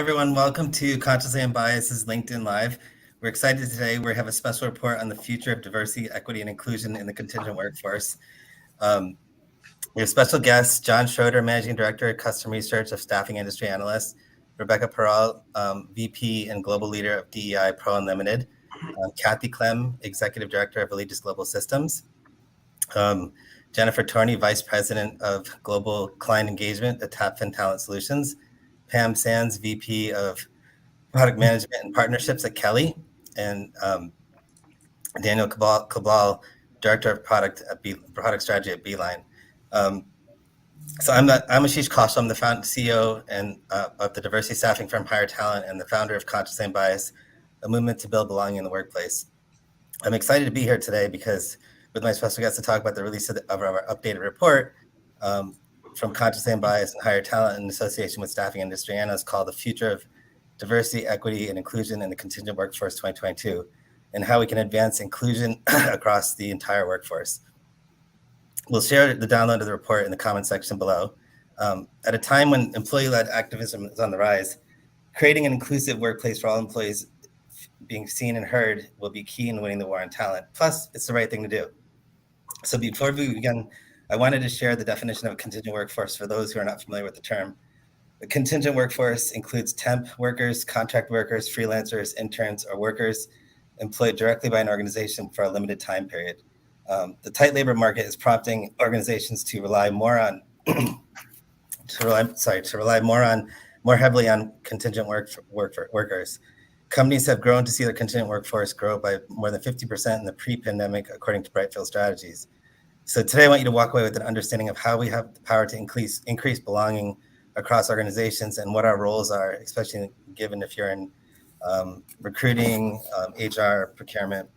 everyone. Welcome to Consciously Unbiased's LinkedIn Live. We're excited today. We have a special report on the future of diversity, equity, and inclusion in the contingent workforce. We have special guests, John Schroeder, Managing Director of Custom Research of Staffing Industry Analysts, Rebecca Perrault, VP and Global Leader of DEI Pro Unlimited, Kathy Clem, Executive Director of Allegis Global Systems, Jennifer Torney, Vice President of Global Client Engagement at TAPFIN Talent Solutions, Pam Sands, VP of Product Management and Partnerships at Kelly, and Daniel Khublall, Director of Product Strategy at Beeline. So I'm Ashish Kaushal. I'm the CEO and of the diversity staffing firm HireTalent and the founder of Consciously Unbiased, a movement to build belonging in the workplace. I'm excited to be here today because with my special guest to talk about the release of our updated report from Consciously Unbiased and HireTalent in association with Staffing Industry Analysts called The Future of Diversity, Equity, and Inclusion in the Contingent Workforce 2022, and how we can advance inclusion across the entire workforce. We'll share the download of the report in the comment section below. At a time when employee-led activism is on the rise, creating an inclusive workplace for all employees being seen and heard will be key in winning the war on talent. Plus, it's the right thing to do. So before we begin, I wanted to share the definition of a contingent workforce for those who are not familiar with the term. The contingent workforce includes temp workers, contract workers, freelancers, interns, or workers employed directly by an organization for a limited time period. The tight labor market is prompting organizations to rely more heavily on contingent workers. Companies have grown to see their contingent workforce grow by more than 50% in the pre-pandemic, according to Brightfield Strategies. So today I want you to walk away with an understanding of how we have the power to increase belonging across organizations and what our roles are, especially given if you're in recruiting, HR, procurement,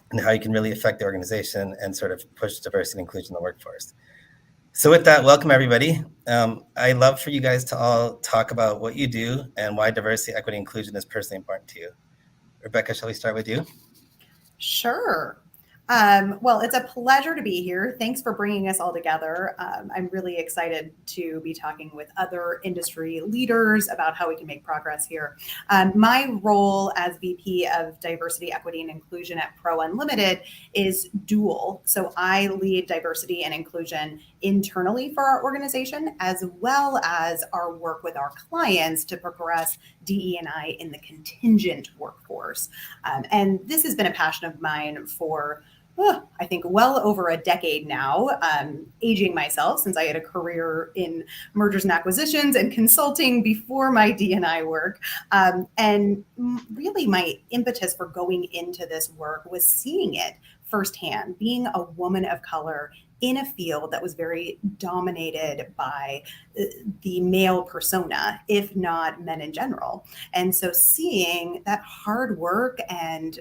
and how you can really affect the organization and sort of push diversity and inclusion in the workforce. So with that, welcome everybody. I'd love for you guys to all talk about what you do and why diversity, equity, inclusion is personally important to you. Rebecca, shall we start with you? Sure. Well, it's a pleasure to be here. Thanks for bringing us all together. I'm really excited to be talking with other industry leaders about how we can make progress here. My role as VP of Diversity, Equity, and Inclusion at Pro Unlimited is dual. So I lead diversity and inclusion internally for our organization, as well as our work with our clients to progress DE&I in the contingent workforce. And this has been a passion of mine for I think well over a decade now, aging myself since I had a career in mergers and acquisitions and consulting before my D&I work. And really my impetus for going into this work was seeing it firsthand, being a woman of color in a field that was very dominated by the male persona, if not men in general. And so seeing that hard work and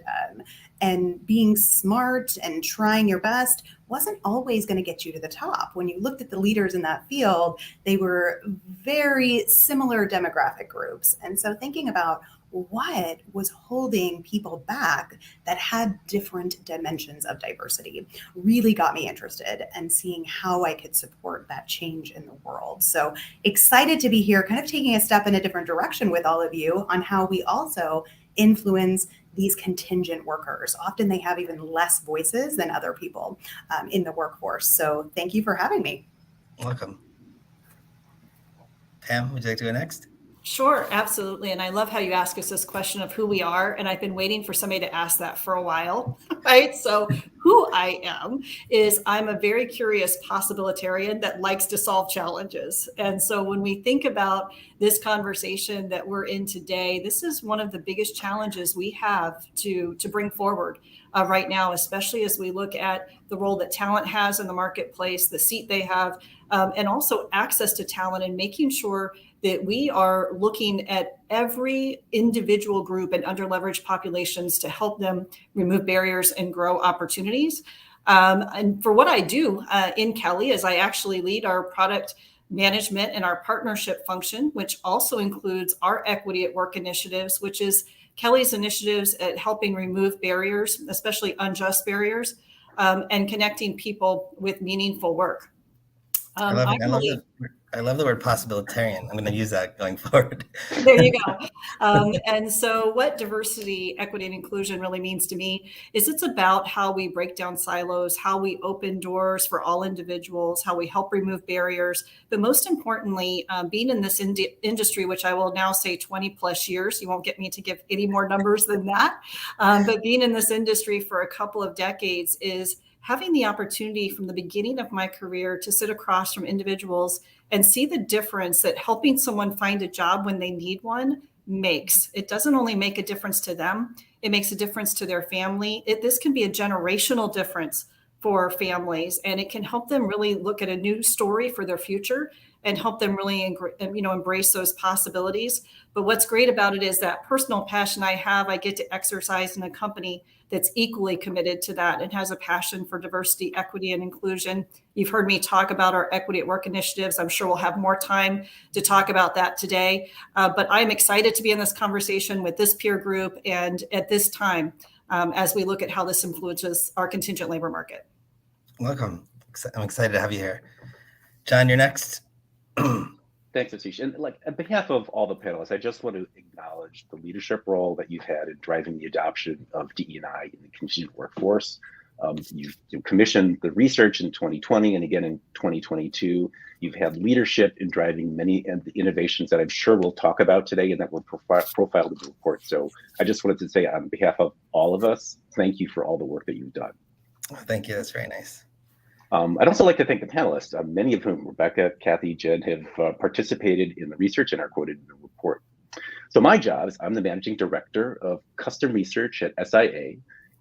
being smart and trying your best wasn't always going to get you to the top. When you looked at the leaders in that field, they were very similar demographic groups. And so thinking about what was holding people back that had different dimensions of diversity really got me interested and seeing how I could support that change in the world. So excited to be here, kind of taking a step in a different direction with all of you on how we also influence these contingent workers. Often they have even less voices than other people in the workforce. So thank you for having me. Welcome. Pam, would you like to go next? Sure, absolutely. And I love how you ask us this question of who we are. And I've been waiting for somebody to ask that for a while, right? So who I am is I'm a very curious possibilitarian that likes to solve challenges. And so when we think about this conversation that we're in today, this is one of the biggest challenges we have to bring forward right now, especially as we look at the role that talent has in the marketplace, the seat they have, and also access to talent and making sure that we are looking at every individual group and underleveraged populations to help them remove barriers and grow opportunities. And for what I do in Kelly is I actually lead our product management and our partnership function, which also includes our equity at work initiatives, which is Kelly's initiatives at helping remove barriers, especially unjust barriers, and connecting people with meaningful work. I love I love the word possibilitarian. I'm going to use that going forward. There you go. And so what diversity, equity, and inclusion really means to me is it's about how we break down silos, how we open doors for all individuals, how we help remove barriers. But most importantly, being in this industry, which I will now say 20 plus years, you won't get me to give any more numbers than that. But being in this industry for a couple of decades is having the opportunity from the beginning of my career to sit across from individuals and see the difference that helping someone find a job when they need one makes. It doesn't only make a difference to them, it makes a difference to their family. This can be a generational difference for families, and it can help them really look at a new story for their future and help them really embrace those possibilities. But what's great about it is that personal passion I have, I get to exercise in a company that's equally committed to that and has a passion for diversity, equity, and inclusion. You've heard me talk about our Equity at Work initiatives. I'm sure we'll have more time to talk about that today. But I'm excited to be in this conversation with this peer group and at this time as we look at how this influences our contingent labor market. Welcome. I'm excited to have you here. John, you're next. Thanks, Ashish. And on behalf of all the panelists, I just want to acknowledge the leadership role that you've had in driving the adoption of DE&I in the contingent workforce. You've commissioned the research in 2020 and again in 2022. You've had leadership in driving many of the innovations that I'm sure we'll talk about today and that were profiled in the report. So I just wanted to say on behalf of all of us, thank you for all the work that you've done. Thank you. That's very nice. I'd also like to thank the panelists, many of whom, Rebecca, Kathy, Jen, have participated in the research and are quoted in the report. So my job is I'm the managing director of custom research at SIA.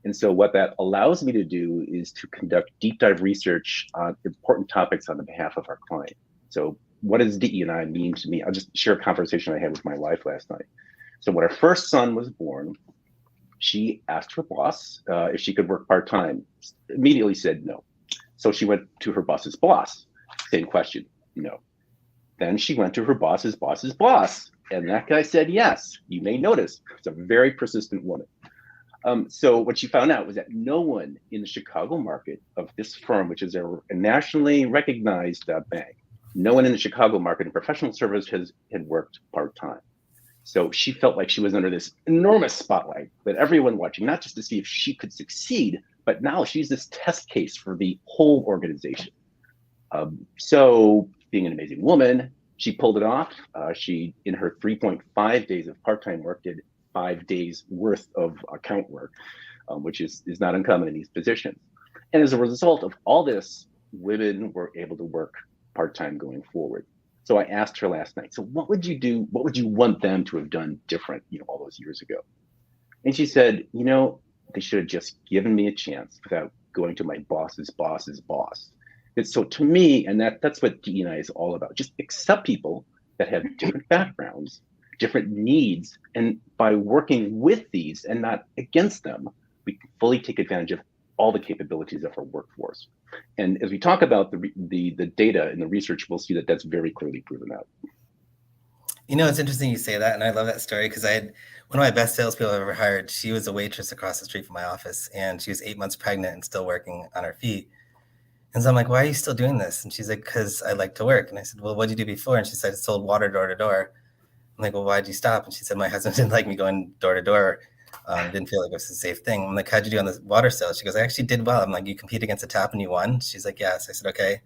And so what that allows me to do is to conduct deep dive research on important topics on the behalf of our client. So what does DE&I mean to me? I'll just share a conversation I had with my wife last night. So when our first son was born, she asked her boss if she could work part-time, immediately said no. So she went to her boss's boss, same question, no. Then she went to her boss's boss's boss, and that guy said yes. You may notice, it's a very persistent woman. So what she found out was that no one in the Chicago market of this firm, which is a nationally recognized bank, no one in the Chicago market in professional services had worked part-time. So she felt like she was under this enormous spotlight with everyone watching, not just to see if she could succeed, but now she's this test case for the whole organization. So being an amazing woman, she pulled it off. She, in her 3.5 days of part-time work, did 5 days worth of account work, which is not uncommon in these positions. And as a result of all this, women were able to work part-time going forward. So I asked her last night, so what would you do? What would you want them to have done different, all those years ago? And she said, they should have just given me a chance without going to my boss's boss's boss. And so to me, and that's what DE&I is all about, just accept people that have different backgrounds, different needs, and by working with these and not against them, we can fully take advantage of all the capabilities of our workforce. And as we talk about the data and the research, we'll see that that's very clearly proven out. It's interesting you say that, and I love that story because I had one of my best salespeople I've ever hired. She was a waitress across the street from my office, and she was 8 months pregnant and still working on her feet. And so I'm like, why are you still doing this? And she's like, because I like to work. And I said, well, what did you do before? And she said, I sold water door to door. I'm like, well, why'd you stop? And she said, my husband didn't like me going door to door. Didn't feel like it was a safe thing. I'm like, how'd you do on the water sales? She goes, I actually did well. I'm like, you compete against the tap and you won? She's like, yes. I said, okay,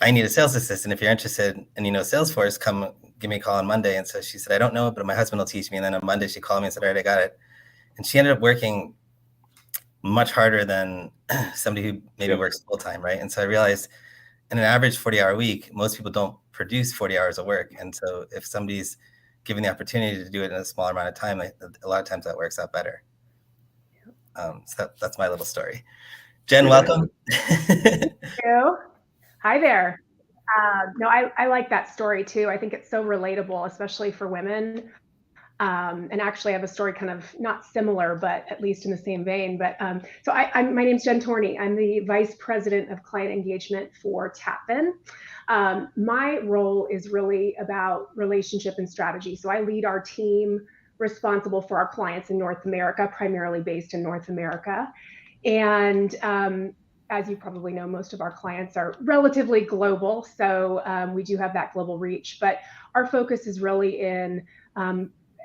I need a sales assistant. If you're interested and Salesforce, come give me a call on Monday. And so she said, I don't know, but my husband will teach me. And then on Monday, she called me and said, all right, I got it. And she ended up working much harder than somebody who maybe works full time, right? And so I realized in an average 40-hour week, most people don't produce 40 hours of work. And so if somebody's given the opportunity to do it in a smaller amount of time, a lot of times that works out better. So that's my little story. Jen, welcome. Thank you. Hi there. No, I like that story too. I think it's so relatable, especially for women. And actually I have a story kind of not similar, but at least in the same vein. But so my name's Jen Torney. I'm the Vice President of Client Engagement for TAPFIN. My role is really about relationship and strategy. So I lead our team responsible for our clients in North America, primarily based in North America. And as you probably know, most of our clients are relatively global. So we do have that global reach, but our focus is really in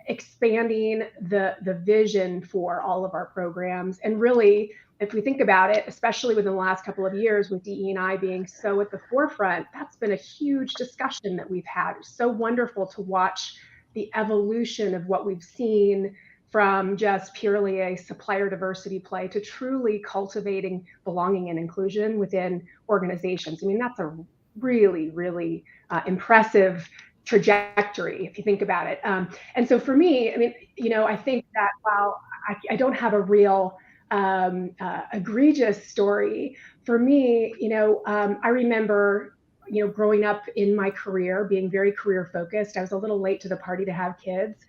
expanding the vision for all of our programs. And really, if we think about it, especially within the last couple of years with DE&I being so at the forefront, that's been a huge discussion that we've had. It's so wonderful to watch the evolution of what we've seen from just purely a supplier diversity play to truly cultivating belonging and inclusion within organizations. I mean, that's a really, really impressive trajectory if you think about it. And so for me, I mean, I think that while I don't have a real egregious story, for me, I remember, growing up in my career, being very career focused. I was a little late to the party to have kids.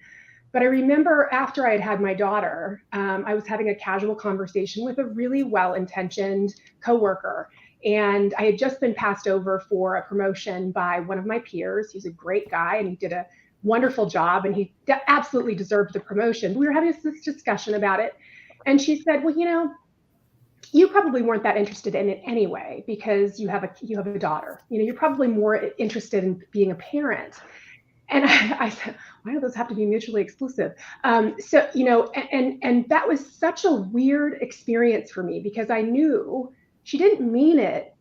But I remember after I had my daughter, I was having a casual conversation with a really well-intentioned coworker. And I had just been passed over for a promotion by one of my peers. He's a great guy and he did a wonderful job and he absolutely deserved the promotion. We were having this discussion about it. And she said, well, you probably weren't that interested in it anyway, because you have a daughter. You're probably more interested in being a parent. And I said, why do those have to be mutually exclusive? And that was such a weird experience for me because I knew she didn't mean it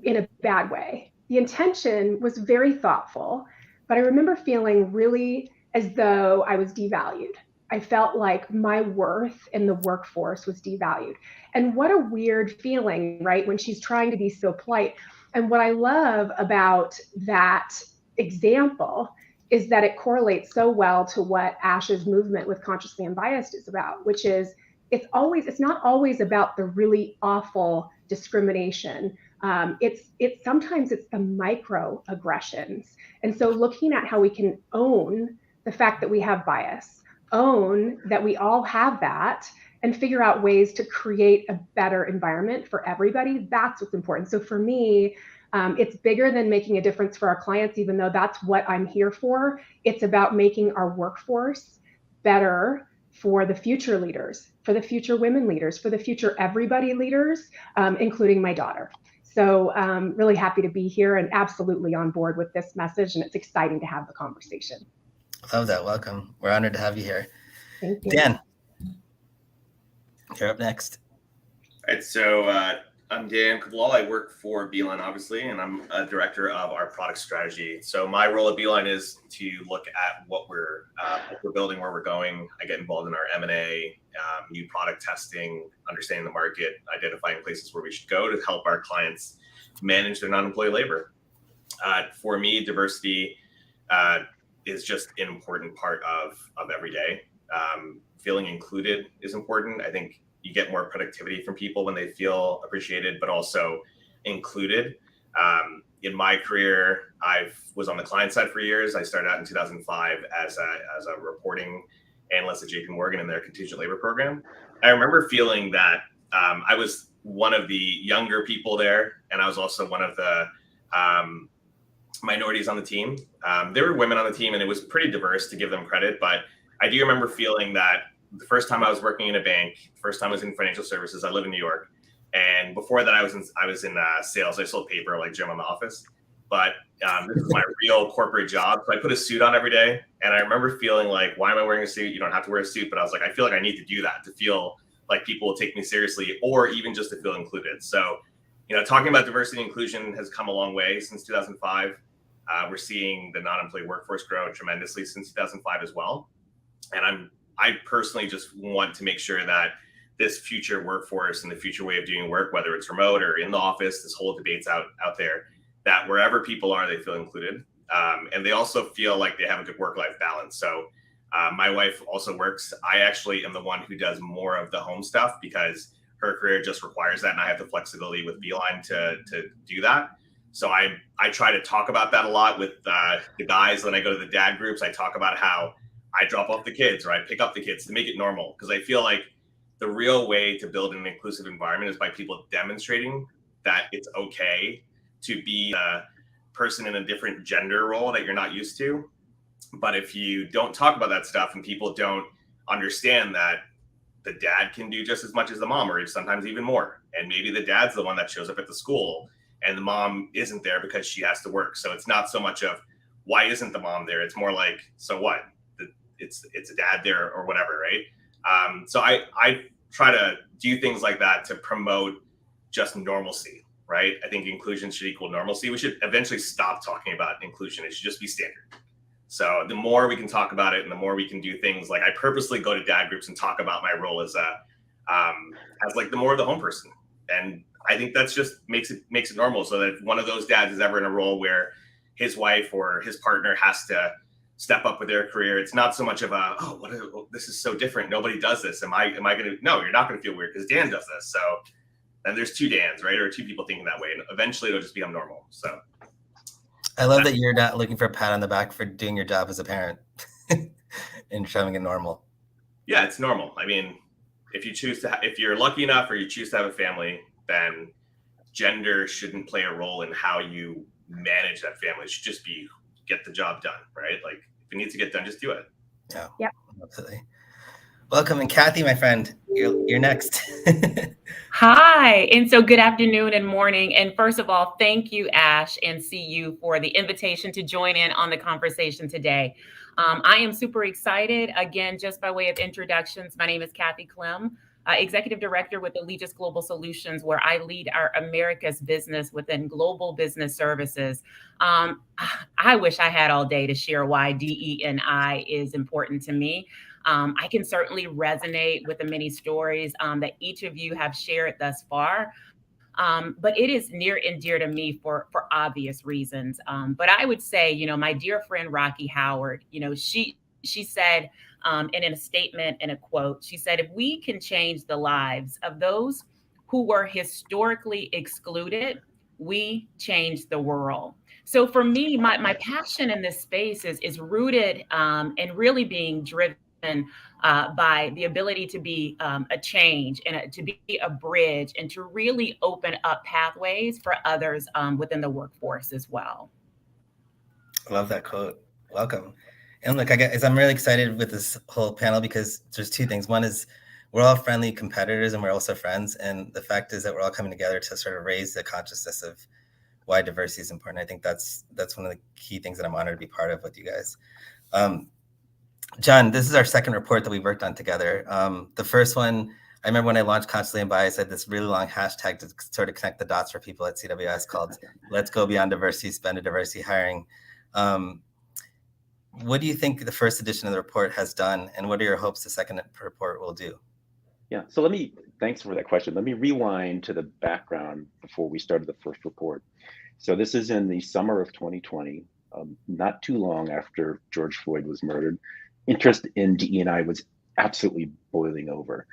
in a bad way. The intention was very thoughtful, but I remember feeling really as though I was devalued. I felt like my worth in the workforce was devalued. And what a weird feeling, right? When she's trying to be so polite. And what I love about that example is that it correlates so well to what Ash's movement with Consciously Unbiased is about, which is it's not always about the really awful discrimination. Sometimes it's the microaggressions. And so looking at how we can own the fact that we have bias, own that we all have that, and figure out ways to create a better environment for everybody, that's what's important. So for me, it's bigger than making a difference for our clients, even though that's what I'm here for. It's about making our workforce better for the future leaders, for the future women leaders, for the future everybody leaders, including my daughter. So really happy to be here and absolutely on board with this message. And it's exciting to have the conversation. Love that. Welcome. We're honored to have you here. Thank you. Dan, you're up next. All right, so I'm Dan Khublall. I work for Beeline, obviously, and I'm a director of our product strategy. So my role at Beeline is to look at what we're building, where we're going. I get involved in our M&A, new product testing, understanding the market, identifying places where we should go to help our clients manage their non-employee labor. For me, diversity is just an important part of every day. Feeling included is important. I think you get more productivity from people when they feel appreciated, but also included. In my career, I was on the client side for years. I started out in 2005 as a reporting analyst at JP Morgan in their contingent labor program. I remember feeling that I was one of the younger people there, and I was also one of the minorities on the team. There were women on the team, and it was pretty diverse, to give them credit. But I do remember feeling that the first time I was working in a bank, first time I was in financial services. I live in New York, and before that, I was in sales. I sold paper like Jim on The Office. But this is my real corporate job. So I put a suit on every day, and I remember feeling like, why am I wearing a suit? You don't have to wear a suit. But I was like, I feel like I need to do that to feel like people will take me seriously, or even just to feel included. So, talking about diversity and inclusion has come a long way since 2005. We're seeing the non-employee workforce grow tremendously since 2005 as well. And I personally just want to make sure that this future workforce and the future way of doing work, whether it's remote or in the office, this whole debate's out there, that wherever people are, they feel included. And they also feel like they have a good work-life balance. So my wife also works. I actually am the one who does more of the home stuff because her career just requires that. And I have the flexibility with Beeline to do that. So I try to talk about that a lot with the guys. When I go to the dad groups, I talk about how I drop off the kids or I pick up the kids to make it normal. Because I feel like the real way to build an inclusive environment is by people demonstrating that it's okay to be a person in a different gender role that you're not used to. But if you don't talk about that stuff and people don't understand that the dad can do just as much as the mom, or sometimes even more. And maybe the dad's the one that shows up at the school and the mom isn't there because she has to work. So it's not so much of why isn't the mom there? It's more like, so what? It's a dad there or whatever, right? So I try to do things like that to promote just normalcy, right? I think inclusion should equal normalcy. We should eventually stop talking about inclusion. It should just be standard. So the more we can talk about it and the more we can do things like I purposely go to dad groups and talk about my role as like the more of the home person. And I think that's just makes it normal, so that if one of those dads is ever in a role where his wife or his partner has to step up with their career, it's not so much of a, this is so different. Nobody does this. Am I going to, no, you're not going to feel weird because Dan does this. So then there's two Dans, right? Or two people thinking that way. And eventually it'll just become normal. So I love that you're not looking for a pat on the back for doing your job as a parent and showing it normal. Yeah, it's normal. I mean, if you're lucky enough or you choose to have a family, then gender shouldn't play a role in how you manage that family. It should just be get the job done, right? Like if it needs to get done, just do it. Yeah, yep. Absolutely. Welcome. And Kathy, my friend, you're next. Hi. And so good afternoon and morning. And first of all, thank you, Ash and CU, for the invitation to join in on the conversation today. I am super excited. Again, just by way of introductions, my name is Kathy Clem, Executive Director with Allegis Global Solutions, where I lead our Americas business within Global Business Services. I wish I had all day to share why DE&I is important to me. I can certainly resonate with the many stories that each of you have shared thus far. But it is near and dear to me for obvious reasons. But I would say, my dear friend Rocky Howard, she said, and in a statement and a quote, she said, if we can change the lives of those who were historically excluded, we change the world. So for me, my passion in this space is rooted and really being driven by the ability to be a change and to be a bridge and to really open up pathways for others within the workforce as well. I love that quote. Welcome. And look, I'm really excited with this whole panel because there's two things. One is we're all friendly competitors and we're also friends. And the fact is that we're all coming together to sort of raise the consciousness of why diversity is important. I think that's one of the key things that I'm honored to be part of with you guys. John, this is our second report that we worked on together. The first one, I remember when I launched Consciously Unbiased, I had this really long hashtag to sort of connect the dots for people at CWS called Let's Go Beyond Diversity, Spend a Diversity Hiring. What do you think the first edition of the report has done, and what are your hopes the second report will do? Yeah, so thanks for that question. Let me rewind to the background before we started the first report. So this is in the summer of 2020, not too long after George Floyd was murdered. Interest in DE&I was absolutely boiling over.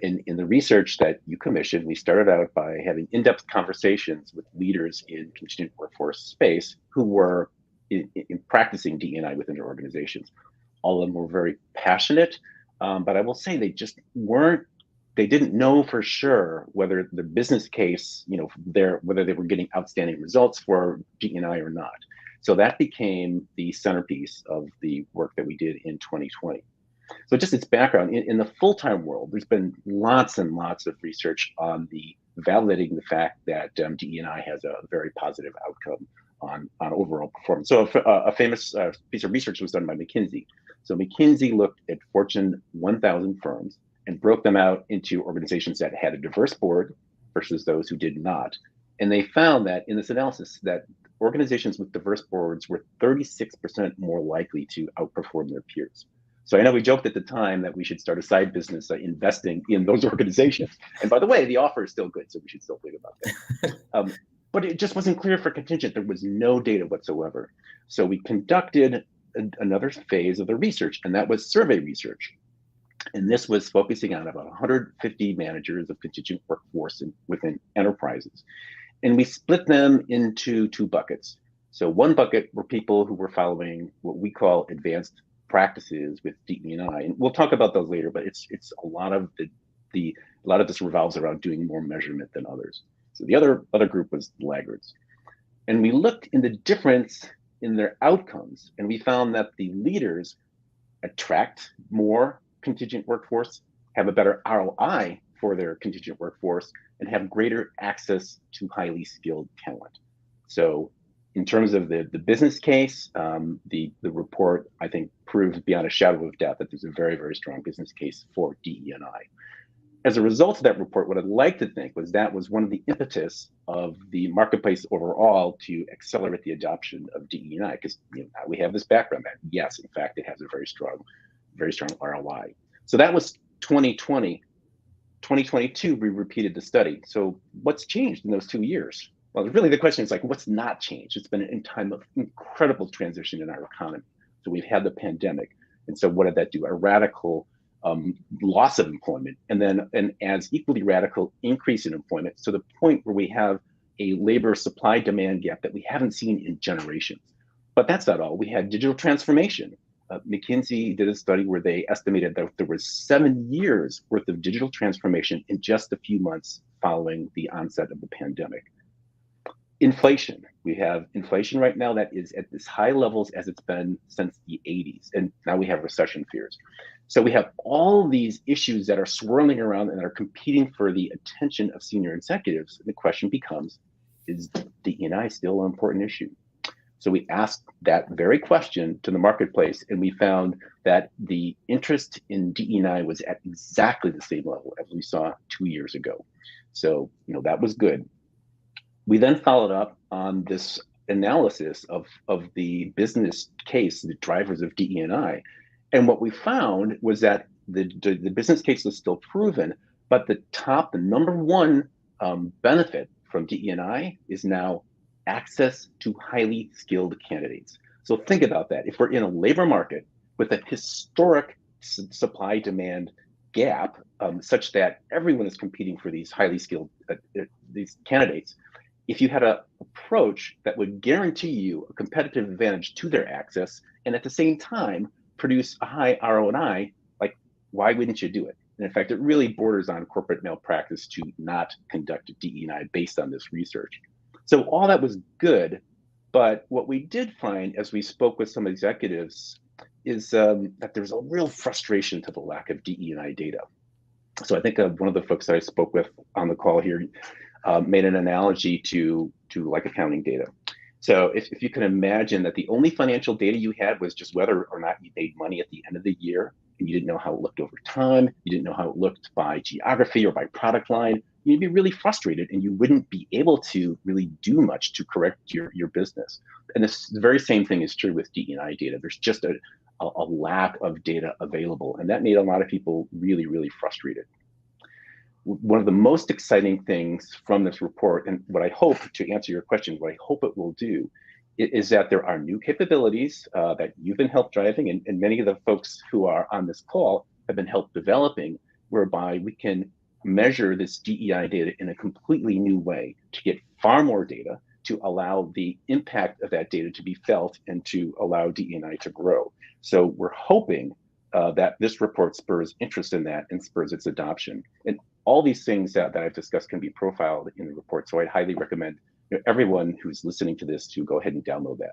In the research that you commissioned, we started out by having in-depth conversations with leaders in contingent workforce space who were in practicing DE&I within their organizations. All of them were very passionate, but I will say they didn't know for sure whether the business case, whether they were getting outstanding results for DE&I or not. So that became the centerpiece of the work that we did in 2020. So just its background, in the full-time world, there's been lots and lots of research on validating the fact that DE&I has a very positive outcome on overall performance. So a famous piece of research was done by McKinsey. So McKinsey looked at Fortune 1000 firms and broke them out into organizations that had a diverse board versus those who did not. And they found that in this analysis that organizations with diverse boards were 36% more likely to outperform their peers. So I know we joked at the time that we should start a side business investing in those organizations. And by the way, the offer is still good, so we should still think about that. But it just wasn't clear for Contingent. There was no data whatsoever. So we conducted another phase of the research, and that was survey research. And this was focusing on about 150 managers of contingent workforce within enterprises. And we split them into two buckets. So one bucket were people who were following what we call advanced practices with DE&I, and we'll talk about those later. But it's a lot of this revolves around doing more measurement than others. So the other group was laggards, and we looked in the difference in their outcomes, and we found that the leaders attract more contingent workforce have a better ROI for their contingent workforce, and have greater access to highly skilled talent. So in terms of the business case, the report, I think, proves beyond a shadow of doubt that there's a very, very strong business case for DE&I. As a result of that report, what I'd like to think was that was one of the impetus of the marketplace overall to accelerate the adoption of DE&I, because now we have this background that, yes, in fact, it has a very strong ROI. So that was 2020. 2022, we repeated the study. So what's changed in those 2 years? Well, really the question is like, what's not changed? It's been a time of incredible transition in our economy. So we've had the pandemic. And so what did that do? A radical loss of employment, and then an as equally radical increase in employment, to the point where we have a labor supply demand gap that we haven't seen in generations. But that's not all. We had digital transformation. McKinsey did a study where they estimated that there was 7 years worth of digital transformation in just a few months following the onset of the pandemic. Inflation. We have inflation right now that is at as high levels as it's been since the 80s. And now we have recession fears. So we have all these issues that are swirling around and are competing for the attention of senior executives. The question becomes, is DE&I still an important issue? So we asked that very question to the marketplace, and we found that the interest in DE&I was at exactly the same level as we saw 2 years ago. So, that was good. We then followed up on this analysis of the business case, the drivers of DE&I. And what we found was that the business case was still proven, but the number one benefit from DE&I is now access to highly skilled candidates. So think about that. If we're in a labor market with a historic supply-demand gap, such that everyone is competing for these highly skilled these candidates, if you had an approach that would guarantee you a competitive advantage to their access, and at the same time produce a high ROI, like, why wouldn't you do it? And in fact, it really borders on corporate malpractice to not conduct DE&I based on this research. So all that was good, but what we did find as we spoke with some executives is that there's a real frustration to the lack of DE&I data. So I think one of the folks that I spoke with on the call here made an analogy to like accounting data. So if you can imagine that the only financial data you had was just whether or not you made money at the end of the year, and you didn't know how it looked over time, you didn't know how it looked by geography or by product line, you'd be really frustrated and you wouldn't be able to really do much to correct your business. And the very same thing is true with DE&I data. There's just a lack of data available, and that made a lot of people really, really frustrated. One of the most exciting things from this report, and what I hope, to answer your question, what I hope it will do, is that there are new capabilities that you've been help driving, and many of the folks who are on this call have been help developing, whereby we can measure this DEI data in a completely new way to get far more data, to allow the impact of that data to be felt and to allow DE&I to grow. So we're hoping that this report spurs interest in that and spurs its adoption. And all these things that I've discussed can be profiled in the report. So I highly recommend everyone who's listening to this to go ahead and download that.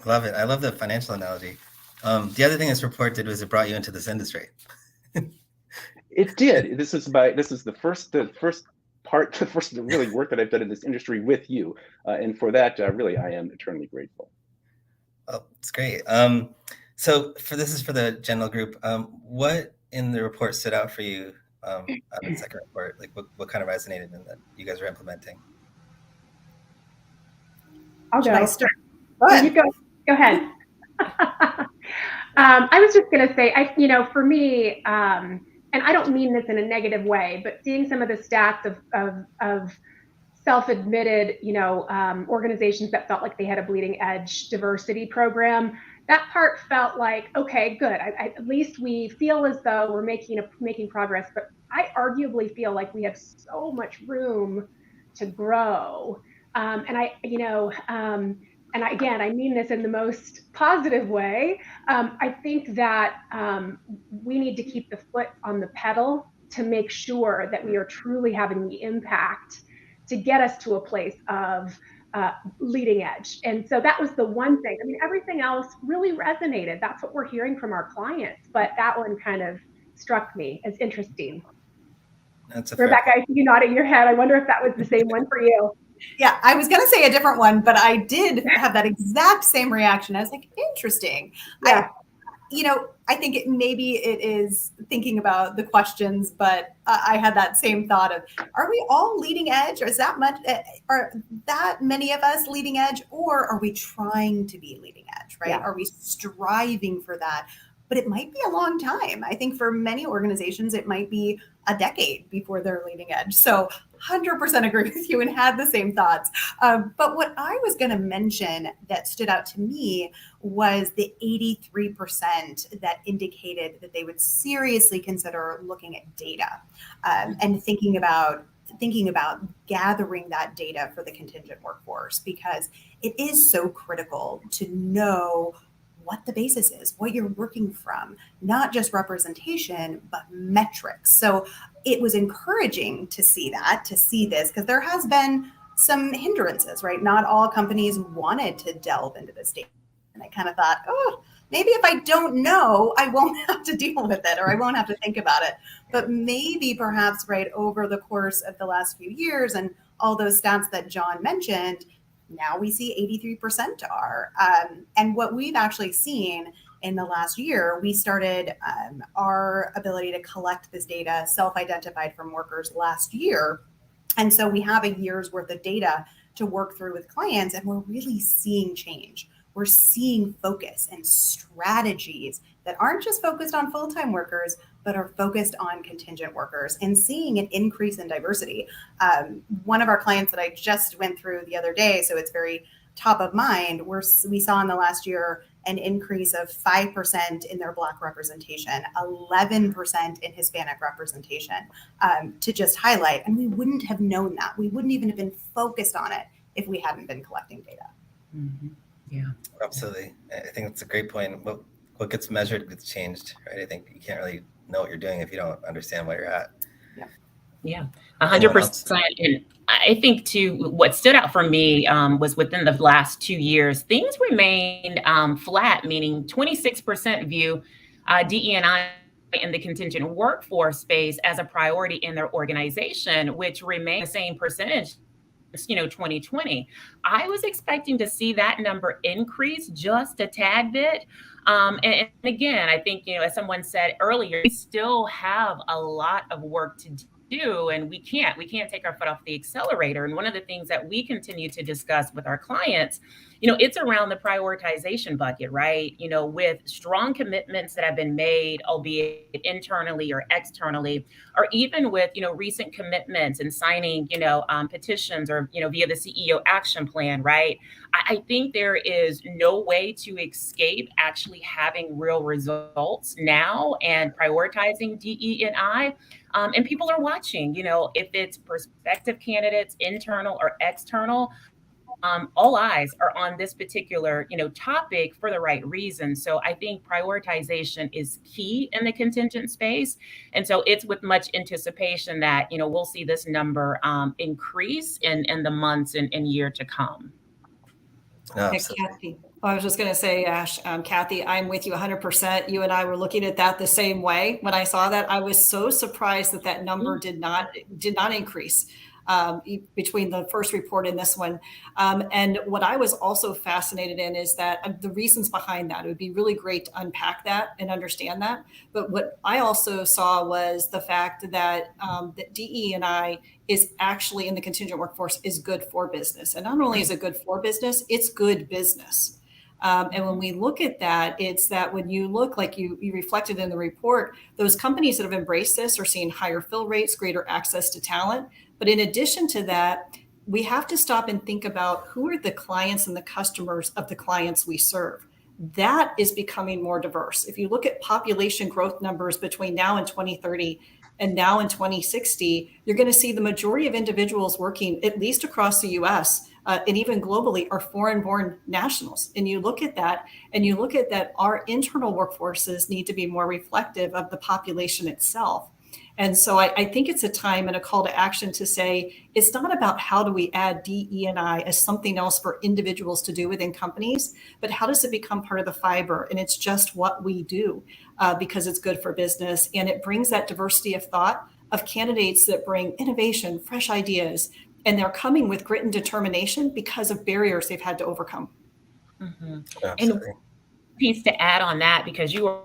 Love it. I love the financial analogy. The other thing this report did was it brought you into this industry. It did. This is the first really work that I've done in this industry with you, and for that, really, I am eternally grateful. Oh, it's great. So this is for the general group. What in the report stood out for you on the second report? Like, what kind of resonated in that you guys are implementing? I'll go. Should I start? Go ahead. You go ahead. I was just going to say, for me, and I don't mean this in a negative way, but seeing some of the stats of self-admitted, organizations that felt like they had a bleeding edge diversity program, that part felt like, okay, good. At least we feel as though we're making progress, but I arguably feel like we have so much room to grow. And again, I mean this in the most positive way. I think that we need to keep the foot on the pedal to make sure that we are truly having the impact to get us to a place of leading edge. And so that was the one thing. I mean, everything else really resonated. That's what we're hearing from our clients, but that one kind of struck me as interesting. That's a Rebecca, I see you nodding your head. I wonder if that was the same one for you. Yeah, I was going to say a different one, but I did have that exact same reaction. I was like, interesting. Yeah. I think maybe it is thinking about the questions, but I had that same thought of, are we all leading edge? Or is that much, are that many of us leading edge, or are we trying to be leading edge, right? Yeah. Are we striving for that? But it might be a long time. I think for many organizations, it might be a decade before they're leading edge. So 100% agree with you and had the same thoughts. But what I was going to mention that stood out to me was the 83% that indicated that they would seriously consider looking at data and thinking about gathering that data for the contingent workforce, because it is so critical to know what the basis is, what you're working from, not just representation, but metrics. So it was encouraging to see this, because there has been some hindrances, right? Not all companies wanted to delve into this data. And I kind of thought, oh, maybe if I don't know, I won't have to deal with it, or I won't have to think about it. But maybe perhaps right over the course of the last few years and all those stats that John mentioned, now we see 83% are. And what we've actually seen in the last year, we started our ability to collect this data self-identified from workers last year. And so we have a year's worth of data to work through with clients, and we're really seeing change. We're seeing focus and strategies that aren't just focused on full-time workers, but are focused on contingent workers, and seeing an increase in diversity. One of our clients that I just went through the other day, so it's very top of mind, we saw in the last year an increase of 5% in their Black representation, 11% in Hispanic representation, to just highlight. And we wouldn't have known that. We wouldn't even have been focused on it if we hadn't been collecting data. Mm-hmm. Yeah, absolutely. I think that's a great point. What gets measured gets changed, right? I think you can't really know what you're doing if you don't understand where you're at. Yeah, 100%. And I think too, what stood out for me was within the last 2 years, things remained flat, meaning 26% view DE&I in the contingent workforce space as a priority in their organization, which remained the same percentage 2020. I was expecting to see that number increase just a tad bit. And again, I think, as someone said earlier, we still have a lot of work to do, and we can't take our foot off the accelerator. And one of the things that we continue to discuss with our clients, it's around the prioritization bucket, right? With strong commitments that have been made, albeit internally or externally, or even with, recent commitments and signing, petitions or, via the CEO action plan, right? I think there is no way to escape actually having real results now and prioritizing DE&I. And people are watching, if it's prospective candidates, internal or external, all eyes are on this particular, topic for the right reason. So I think prioritization is key in the contingent space. And so it's with much anticipation that, we'll see this number increase in the months and year to come. Kathy. I was just going to say, Ash, Kathy, I'm with you 100%. You and I were looking at that the same way. When I saw that, I was so surprised that number did not increase between the first report and this one. And what I was also fascinated in is that the reasons behind that. It would be really great to unpack that and understand that. But what I also saw was the fact that that DE&I is actually in the contingent workforce is good for business. And not only is it good for business, it's good business. And when we look at that, it's that when you look, like you reflected in the report, those companies that have embraced this are seeing higher fill rates, greater access to talent. But in addition to that, we have to stop and think about who are the clients and the customers of the clients we serve. That is becoming more diverse. If you look at population growth numbers between now and 2030 and now in 2060, you're going to see the majority of individuals working, at least across the US, and even globally, are foreign-born nationals. And you look at that, our internal workforces need to be more reflective of the population itself. And so I think it's a time and a call to action to say, it's not about how do we add DE&I as something else for individuals to do within companies, but how does it become part of the fiber? And it's just what we do because it's good for business. And it brings that diversity of thought of candidates that bring innovation, fresh ideas, and they're coming with grit and determination because of barriers they've had to overcome. Mm-hmm. Absolutely. And piece to add on that, because you are,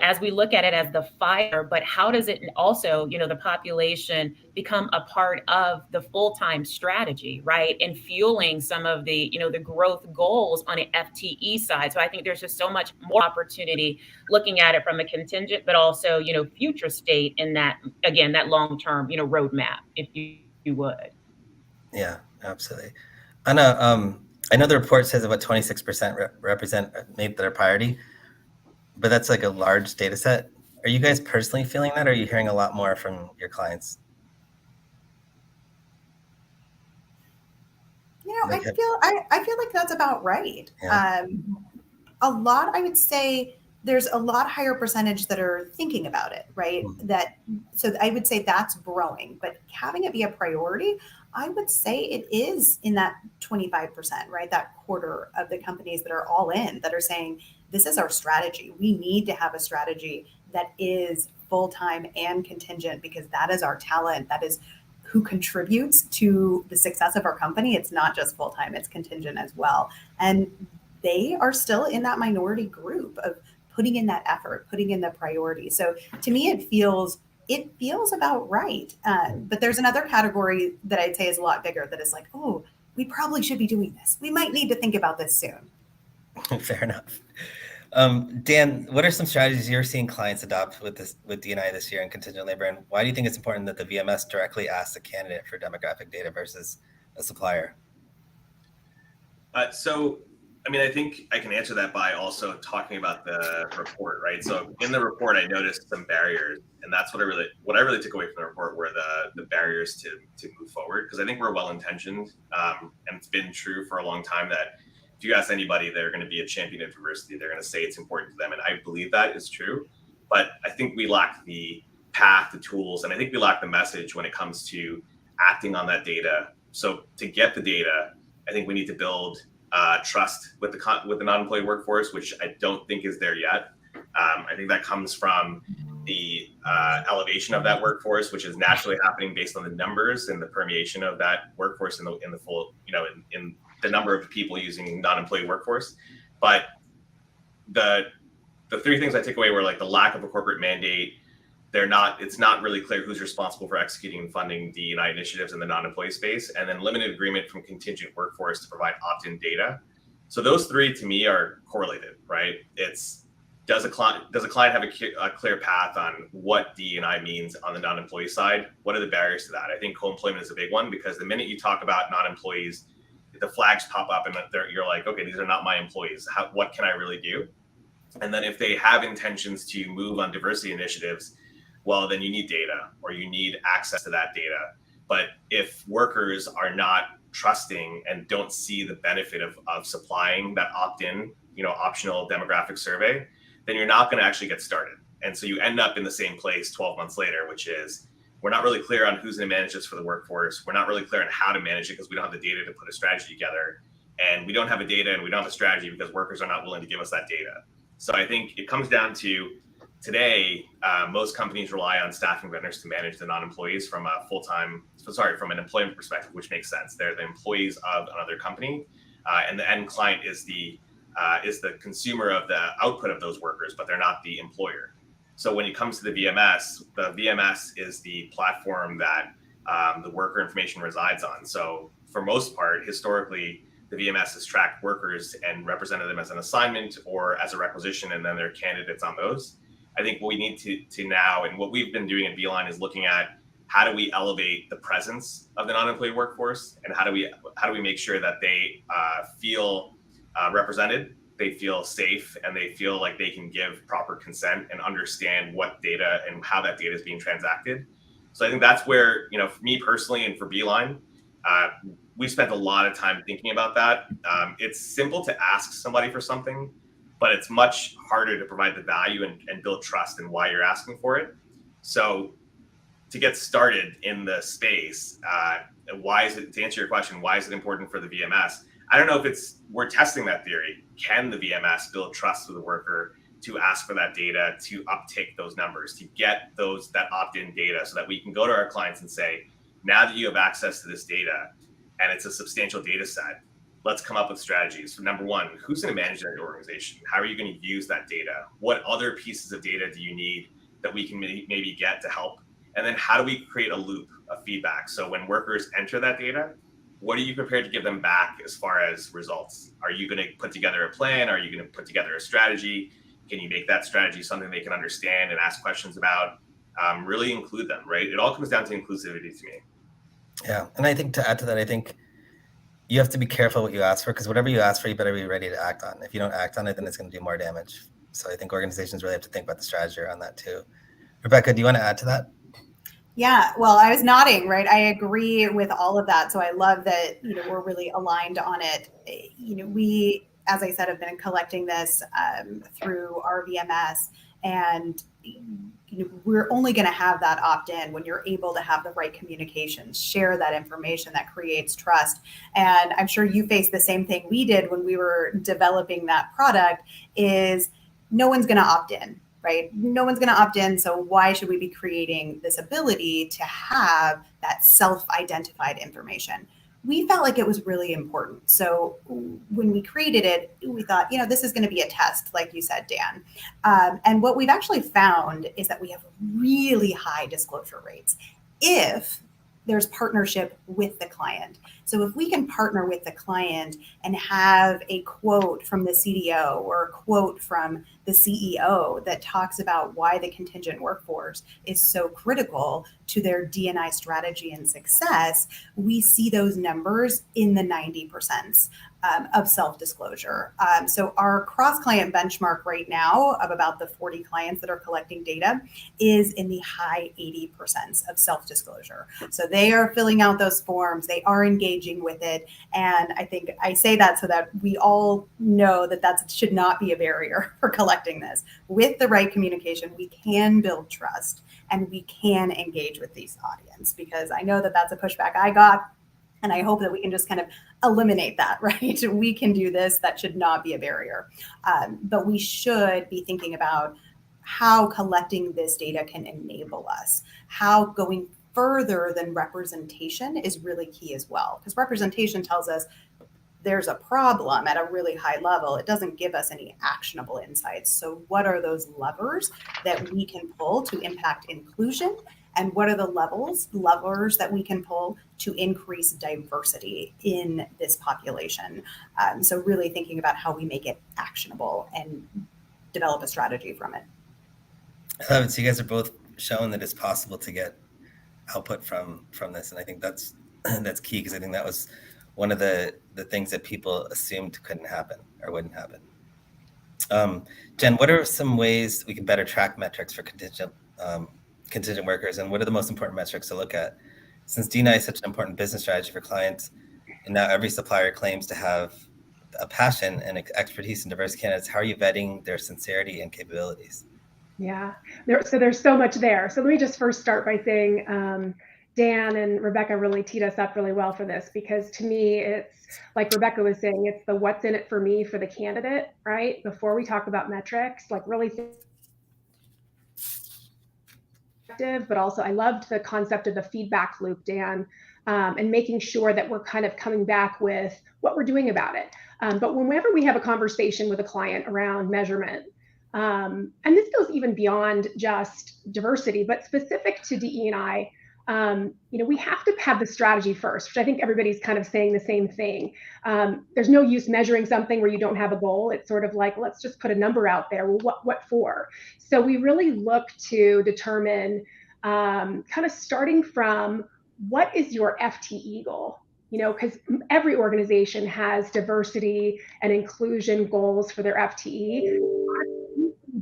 as we look at it as the fire, but how does it also, the population become a part of the full-time strategy, right? And fueling some of the, the growth goals on an FTE side. So I think there's just so much more opportunity looking at it from a contingent, but also, future state in that, again, that long-term, roadmap, if you would. Yeah, absolutely. I know the report says about 26% represent made their priority, but that's like a large data set. Are you guys personally feeling that, or are you hearing a lot more from your clients? I feel like that's about right. Yeah. A lot, I would say there's a lot higher percentage that are thinking about it, right? So I would say that's growing, but having it be a priority, I would say it is in that 25%, right? That quarter of the companies that are all in, that are saying, this is our strategy. We need to have a strategy that is full-time and contingent, because that is our talent. That is who contributes to the success of our company. It's not just full-time, it's contingent as well. And they are still in that minority group of putting in that effort, putting in the priority. So to me, it feels about right. But there's another category that I'd say is a lot bigger, that is like, oh, we probably should be doing this. We might need to think about this soon. Fair enough. Dan, what are some strategies you're seeing clients adopt with D&I this year in contingent labor, and why do you think it's important that the VMS directly asks a candidate for demographic data versus a supplier? I think I can answer that by also talking about the report, right? So in the report, I noticed some barriers, and that's what I really took away from the report were the barriers to move forward. Because I think we're well-intentioned, and it's been true for a long time that if you ask anybody, they're going to be a champion of diversity. They're going to say it's important to them, and I believe that is true. But I think we lack the path, the tools, and I think we lack the message when it comes to acting on that data. So to get the data, I think we need to build trust with the non-employee workforce, which I don't think is there yet. I think that comes from the elevation of that workforce, which is naturally happening based on the numbers and the permeation of that workforce in the full, in the number of people using non-employee workforce. But the three things I took away were like the lack of a corporate mandate. It's not really clear who's responsible for executing and funding DE&I initiatives in the non-employee space, and then limited agreement from contingent workforce to provide opt-in data. So those three to me are correlated, right? Does a client have a clear path on what DE&I means on the non-employee side? What are the barriers to that? I think co-employment is a big one, because the minute you talk about non-employees, the flags pop up and you're like, okay, these are not my employees. What can I really do? And then if they have intentions to move on diversity initiatives, well, then you need data, or you need access to that data. But if workers are not trusting and don't see the benefit of supplying that opt-in, optional demographic survey, then you're not going to actually get started. And so you end up in the same place 12 months later, which is, we're not really clear on who's going to manage this for the workforce. We're not really clear on how to manage it because we don't have the data to put a strategy together. And we don't have a data and we don't have a strategy because workers are not willing to give us that data. So I think it comes down to today, most companies rely on staffing vendors to manage the non-employees from an employment perspective, which makes sense. They're the employees of another company, and the end client is the consumer of the output of those workers, but they're not the employer. So when it comes to the VMS is the platform that the worker information resides on. So for most part, historically, the VMS has tracked workers and represented them as an assignment or as a requisition, and then they're candidates on those. I think what we need to now, and what we've been doing at Beeline, is looking at how do we elevate the presence of the non-employee workforce, and how do we make sure that they feel represented, they feel safe, and they feel like they can give proper consent and understand what data and how that data is being transacted. So I think that's where, for me personally and for Beeline, we spent a lot of time thinking about that. It's simple to ask somebody for something, but it's much harder to provide the value and build trust in why you're asking for it. So to get started in the space, why is it, to answer your question, why is it important for the VMS? I don't know if we're testing that theory. Can the VMS build trust with the worker to ask for that data, to uptick those numbers, to get that opt-in data so that we can go to our clients and say, now that you have access to this data and it's a substantial data set, let's come up with strategies. So number one, who's going to manage that organization? How are you going to use that data? What other pieces of data do you need that we can maybe get to help? And then how do we create a loop of feedback? So when workers enter that data, what are you prepared to give them back as far as results? Are you going to put together a plan? Are you going to put together a strategy? Can you make that strategy something they can understand and ask questions about? Really include them, right? It all comes down to inclusivity to me. Yeah, and I think to add to that, I think you have to be careful what you ask for, because whatever you ask for, you better be ready to act on. If you don't act on it, then it's going to do more damage. So I think organizations really have to think about the strategy around that too. Rebecca, do you want to add to that? Yeah, well, I was nodding, right? I agree with all of that. So I love that, we're really aligned on it. We, as I said, have been collecting this through our VMS, and we're only going to have that opt-in when you're able to have the right communications, share that information that creates trust. And I'm sure you faced the same thing we did when we were developing that product, is no one's going to opt in. Right? No one's going to opt in. So why should we be creating this ability to have that self-identified information? We felt like it was really important. So when we created it, we thought, this is going to be a test, like you said, Dan. And what we've actually found is that we have really high disclosure rates if there's partnership with the client. So if we can partner with the client and have a quote from the CDO or a quote from the CEO that talks about why the contingent workforce is so critical to their D&I strategy and success, we see those numbers in the 90% of self-disclosure. So our cross-client benchmark right now of about the 40 clients that are collecting data is in the high 80% of self-disclosure. So they are filling out those forms, they are engaging with it. And I think I say that so that we all know that that should not be a barrier for collecting this. With the right communication, we can build trust and we can engage with these audience, because I know that that's a pushback I got. And I hope that we can just kind of eliminate that, right? We can do this. That should not be a barrier. But we should be thinking about how collecting this data can enable us, how going further than representation is really key as well. Because representation tells us there's a problem at a really high level. It doesn't give us any actionable insights. So what are those levers that we can pull to impact inclusion? And what are the levers that we can pull to increase diversity in this population? So really thinking about how we make it actionable and develop a strategy from it. I love it. So you guys are both showing that it's possible to get output from this. And I think that's key, because I think that was one of the things that people assumed couldn't happen or wouldn't happen. Jen, what are some ways we can better track metrics for contingent workers, and what are the most important metrics to look at? Since D&I is such an important business strategy for clients, and now every supplier claims to have a passion and expertise in diverse candidates, how are you vetting their sincerity and capabilities? Yeah, there's so much there. So let me just first start by saying Dan and Rebecca really teed us up really well for this, because to me, it's like Rebecca was saying, it's the what's in it for me for the candidate, right? Before we talk about metrics, like really but also I loved the concept of the feedback loop, Dan, and making sure that we're kind of coming back with what we're doing about it. But whenever we have a conversation with a client around measurement, and this goes even beyond just diversity, but specific to DE&I, we have to have the strategy first, which I think everybody's kind of saying the same thing. There's no use measuring something where you don't have a goal. It's sort of like, let's just put a number out there. Well, what for? So we really look to determine kind of starting from what is your FTE goal? Because every organization has diversity and inclusion goals for their FTE.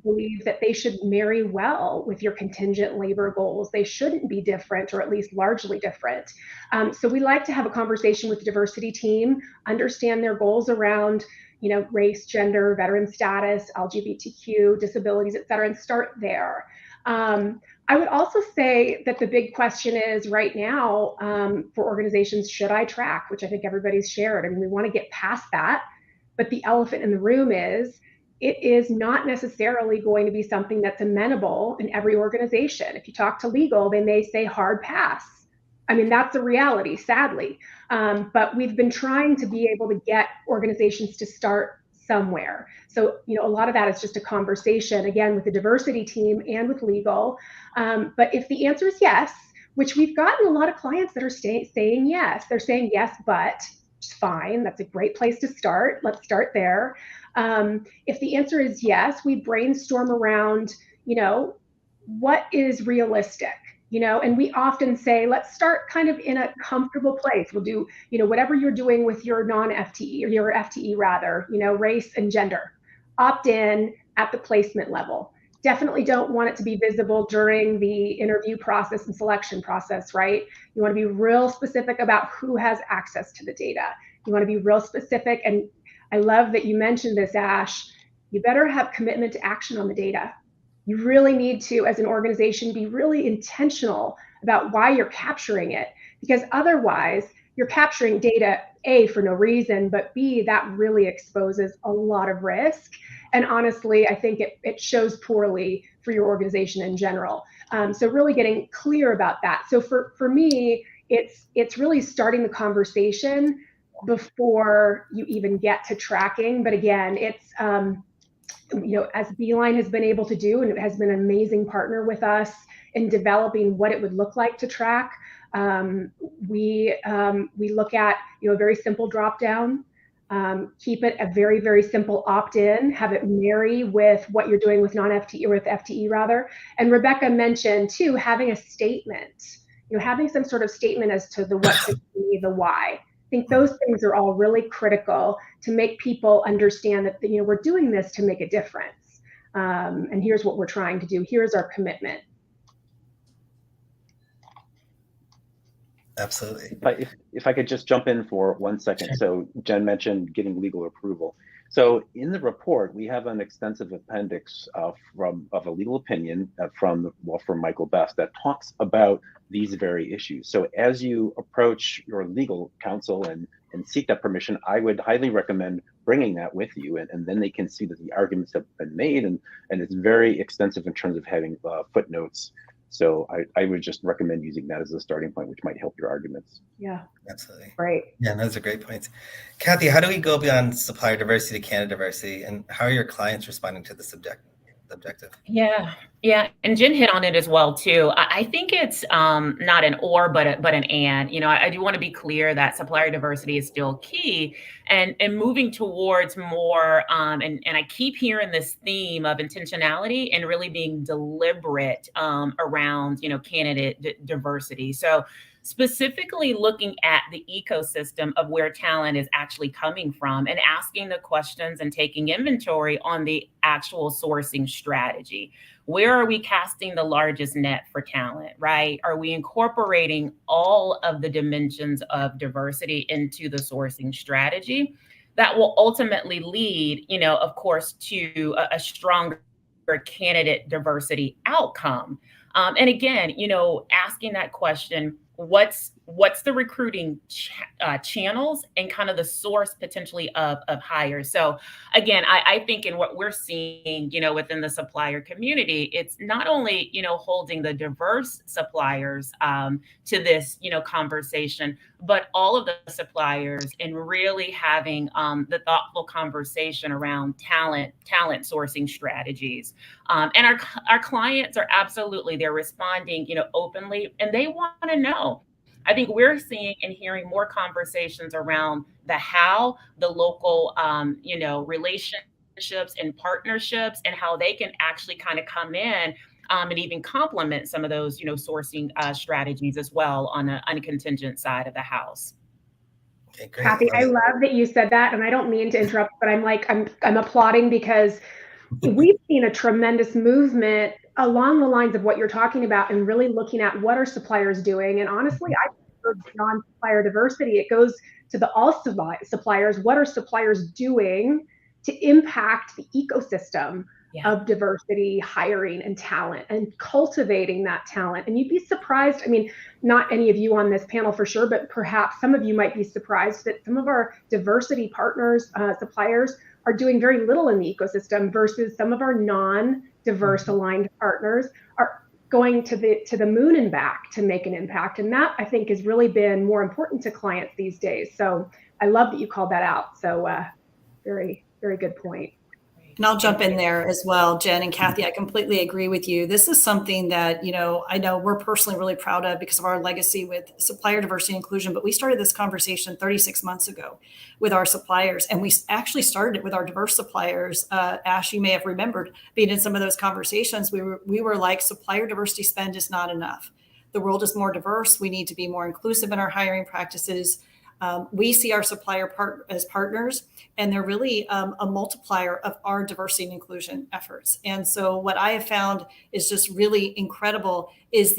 Believe that they should marry well with your contingent labor goals. They shouldn't be different, or at least largely different. So we like to have a conversation with the diversity team, understand their goals around, race, gender, veteran status, LGBTQ, disabilities, et cetera, and start there. I I would also say that the big question is right now for organizations, should I track, which I think everybody's shared. I mean, we want to get past that. But the elephant in the room is it is not necessarily going to be something that's amenable in every organization. If you talk to legal, they may say hard pass. I mean, that's a reality, sadly. But we've been trying to be able to get organizations to start somewhere. So, you know, a lot of that is just a conversation, again, with the diversity team and with legal. But if the answer is yes, which we've gotten a lot of clients that are saying yes, they're saying yes, but it's fine. That's a great place to start. Let's start there. If the answer is yes, we brainstorm around, you know, what is realistic? You know, and we often say, let's start kind of in a comfortable place. We'll do, you know, whatever you're doing with your non-FTE or your FTE rather, you know, race and gender, opt in at the placement level. Definitely don't want it to be visible during the interview process and selection process, right? You want to be real specific about who has access to the data. You want to be real specific. And I love that you mentioned this, Ash. You better have commitment to action on the data. You really need to, as an organization, be really intentional about why you're capturing it, because otherwise you're capturing data, A, for no reason, but B, that really exposes a lot of risk. And honestly, I think it shows poorly for your organization in general. So really getting clear about that. So for me, it's really starting the conversation before you even get to tracking. But again, it's you know, as Beeline has been able to do, and it has been an amazing partner with us in developing what it would look like to track. We look at, you know, a very simple drop down, keep it a very, very simple opt-in, have it marry with what you're doing with non-FTE or with FTE rather. And Rebecca mentioned too, having a statement, you know, having some sort of statement as to the what, the why. I think those things are all really critical to make people understand that, you know, we're doing this to make a difference. And here's what we're trying to do. Here's our commitment. Absolutely. If I could just jump in for 1 second. So Jen mentioned getting legal approval. So in the report, we have an extensive appendix of a legal opinion from Michael Best that talks about these very issues. So as you approach your legal counsel and seek that permission, I would highly recommend bringing that with you, and then they can see that the arguments have been made, and it's very extensive in terms of having footnotes. So I would just recommend using that as a starting point, which might help your arguments. Yeah, absolutely. Great. Yeah, those are great points. Kathy, how do we go beyond supplier diversity to candidate diversity, and how are your clients responding to this objective? Yeah. And Jen hit on it as well, too. I think it's not an or, but an and. You know, I do want to be clear that supplier diversity is still key, and moving towards more, and I keep hearing this theme of intentionality and really being deliberate around, you know, candidate diversity. So specifically looking at the ecosystem of where talent is actually coming from and asking the questions and taking inventory on the actual sourcing strategy. Where are we casting the largest net for talent, right? Are we incorporating all of the dimensions of diversity into the sourcing strategy? That will ultimately lead, you know, of course, to a stronger candidate diversity outcome. And again, you know, asking that question, what's the recruiting channels and kind of the source potentially of hires. So again, I think in what we're seeing, you know, within the supplier community, it's not only, you know, holding the diverse suppliers to this, you know, conversation, but all of the suppliers and really having the thoughtful conversation around talent sourcing strategies. And our clients are absolutely, they're responding, you know, openly, and they want to know. I think we're seeing and hearing more conversations around the how, the local, you know, relationships and partnerships, and how they can actually kind of come in and even complement some of those, you know, sourcing strategies as well on a contingent side of the house. Okay, great. Kathy, I love that you said that, and I don't mean to interrupt, but I'm applauding because we've seen a tremendous movement along the lines of what you're talking about and really looking at what are suppliers doing. And honestly, I think for non-supplier diversity, it goes to the all suppliers. What are suppliers doing to impact the ecosystem of diversity, hiring, and talent, and cultivating that talent. And you'd be surprised. I mean, not any of you on this panel for sure, but perhaps some of you might be surprised that some of our diversity partners, suppliers, are doing very little in the ecosystem versus some of our non-diverse aligned partners are going to the moon and back to make an impact. And that, I think, has really been more important to clients these days. So I love that you called that out. So very, very good point. And I'll jump in there as well, Jen and Kathy. I completely agree with you. This is something that, I know we're personally really proud of because of our legacy with supplier diversity and inclusion. But we started this conversation 36 months ago with our suppliers. And we actually started it with our diverse suppliers. Ash, you may have remembered being in some of those conversations. We were like, supplier diversity spend is not enough. The world is more diverse. We need to be more inclusive in our hiring practices. We see our supplier as partners, and they're really a multiplier of our diversity and inclusion efforts. And so what I have found is just really incredible is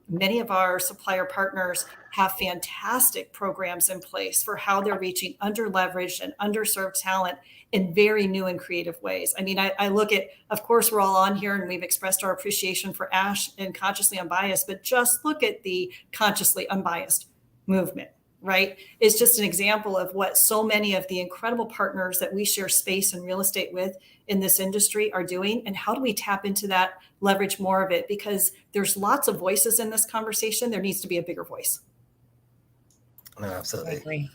many of our supplier partners have fantastic programs in place for how they're reaching underleveraged and underserved talent in very new and creative ways. I mean, I look at, of course, we're all on here and we've expressed our appreciation for Ash and Consciously Unbiased, but just look at the Consciously Unbiased movement. Right? It's just an example of what so many of the incredible partners that we share space and real estate with in this industry are doing. And how do we tap into that, leverage more of it? Because there's lots of voices in this conversation. There needs to be a bigger voice. No, absolutely. I agree.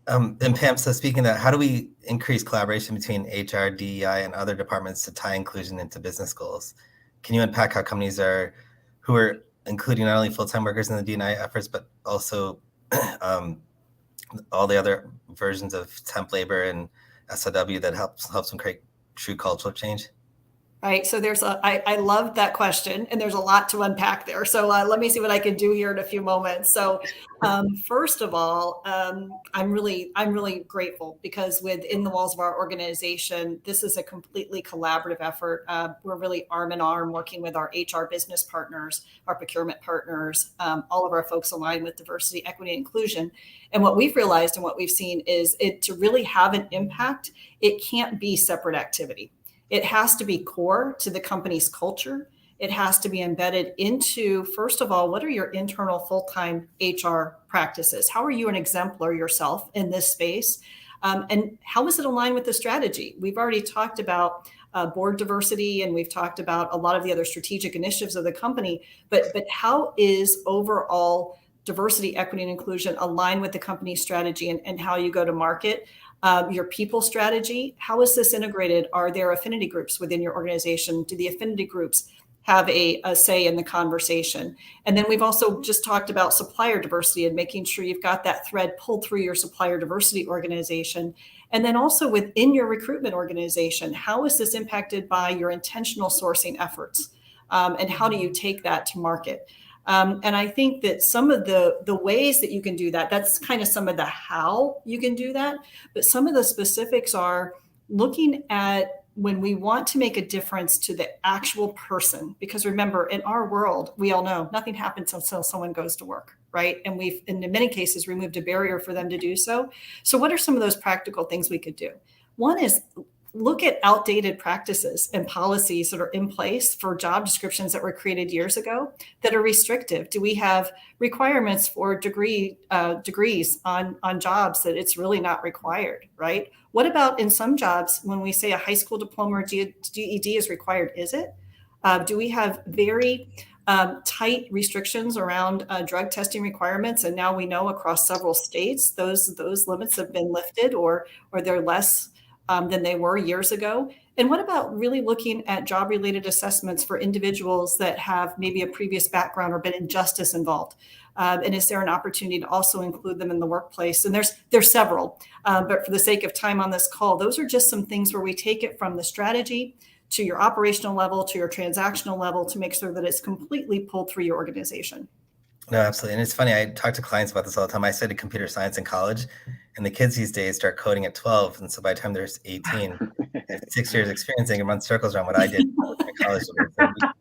And Pam, so speaking of that, how do we increase collaboration between HR, DEI, and other departments to tie inclusion into business goals? Can you unpack how companies who are including not only full-time workers in the D&I efforts, but also all the other versions of temp labor and SOW that helps them create true cultural change? Right. So I love that question, and there's a lot to unpack there. So let me see what I can do here in a few moments. So first of all, I'm really grateful because within the walls of our organization, this is a completely collaborative effort. We're really arm in arm working with our HR business partners, our procurement partners, all of our folks aligned with diversity, equity, and inclusion. And what we've realized and what we've seen is to really have an impact, it can't be separate activity. It has to be core to the company's culture. It has to be embedded into, first of all, what are your internal full-time HR practices? How are you an exemplar yourself in this space? And how is it aligned with the strategy? We've already talked about board diversity, and we've talked about a lot of the other strategic initiatives of the company, but how is overall diversity, equity, and inclusion aligned with the company's strategy and how you go to market? Your people strategy, how is this integrated? Are there affinity groups within your organization? Do the affinity groups have a say in the conversation? And then we've also just talked about supplier diversity and making sure you've got that thread pulled through your supplier diversity organization. And then also within your recruitment organization, how is this impacted by your intentional sourcing efforts? And how do you take that to market? And I think that some of the ways that you can do that, that's kind of some of the how you can do that. But some of the specifics are looking at when we want to make a difference to the actual person. Because remember, in our world, we all know nothing happens until someone goes to work, right? And we've, in many cases, removed a barrier for them to do so. So what are some of those practical things we could do? One is look at outdated practices and policies that are in place for job descriptions that were created years ago that are restrictive. Do we have requirements for degrees on jobs that it's really not required, right? What about in some jobs when we say a high school diploma or GED is required, is it? Do we have very tight restrictions around drug testing requirements? And now we know across several states, those limits have been lifted or they're less than they were years ago. And what about really looking at job-related assessments for individuals that have maybe a previous background or been in justice involved? And is there an opportunity to also include them in the workplace? And there's several, but for the sake of time on this call, those are just some things where we take it from the strategy to your operational level, to your transactional level, to make sure that it's completely pulled through your organization. No, absolutely. And it's funny, I talk to clients about this all the time. I studied computer science in college, and the kids these days start coding at 12. And so by the time they're 18, 6 years experience, they can run circles around what I did in college. So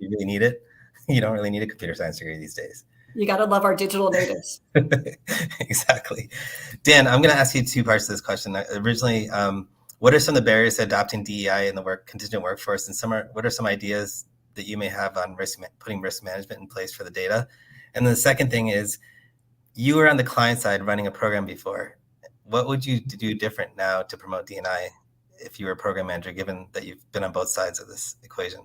you really need it. You don't really need a computer science degree these days. You got to love our digital natives. Exactly. Dan, I'm going to ask you two parts of this question. Originally, what are some of the barriers to adopting DEI in the contingent workforce, and what are some ideas that you may have on putting risk management in place for the data? And then the second thing is, you were on the client side running a program before. What would you do different now to promote D&I if you were a program manager, given that you've been on both sides of this equation?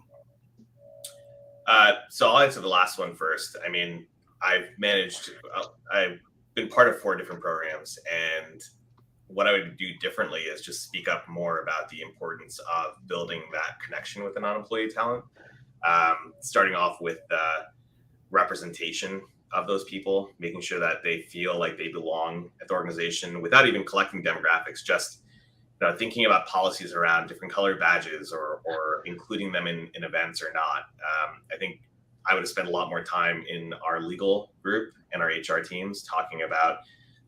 So I'll answer the last one first. I mean, I've been part of 4 different programs, and what I would do differently is just speak up more about the importance of building that connection with the non-employee talent, starting off with the representation of those people, making sure that they feel like they belong at the organization without even collecting demographics, just thinking about policies around different colored badges or including them in events or not. I think I would have spent a lot more time in our legal group and our HR teams talking about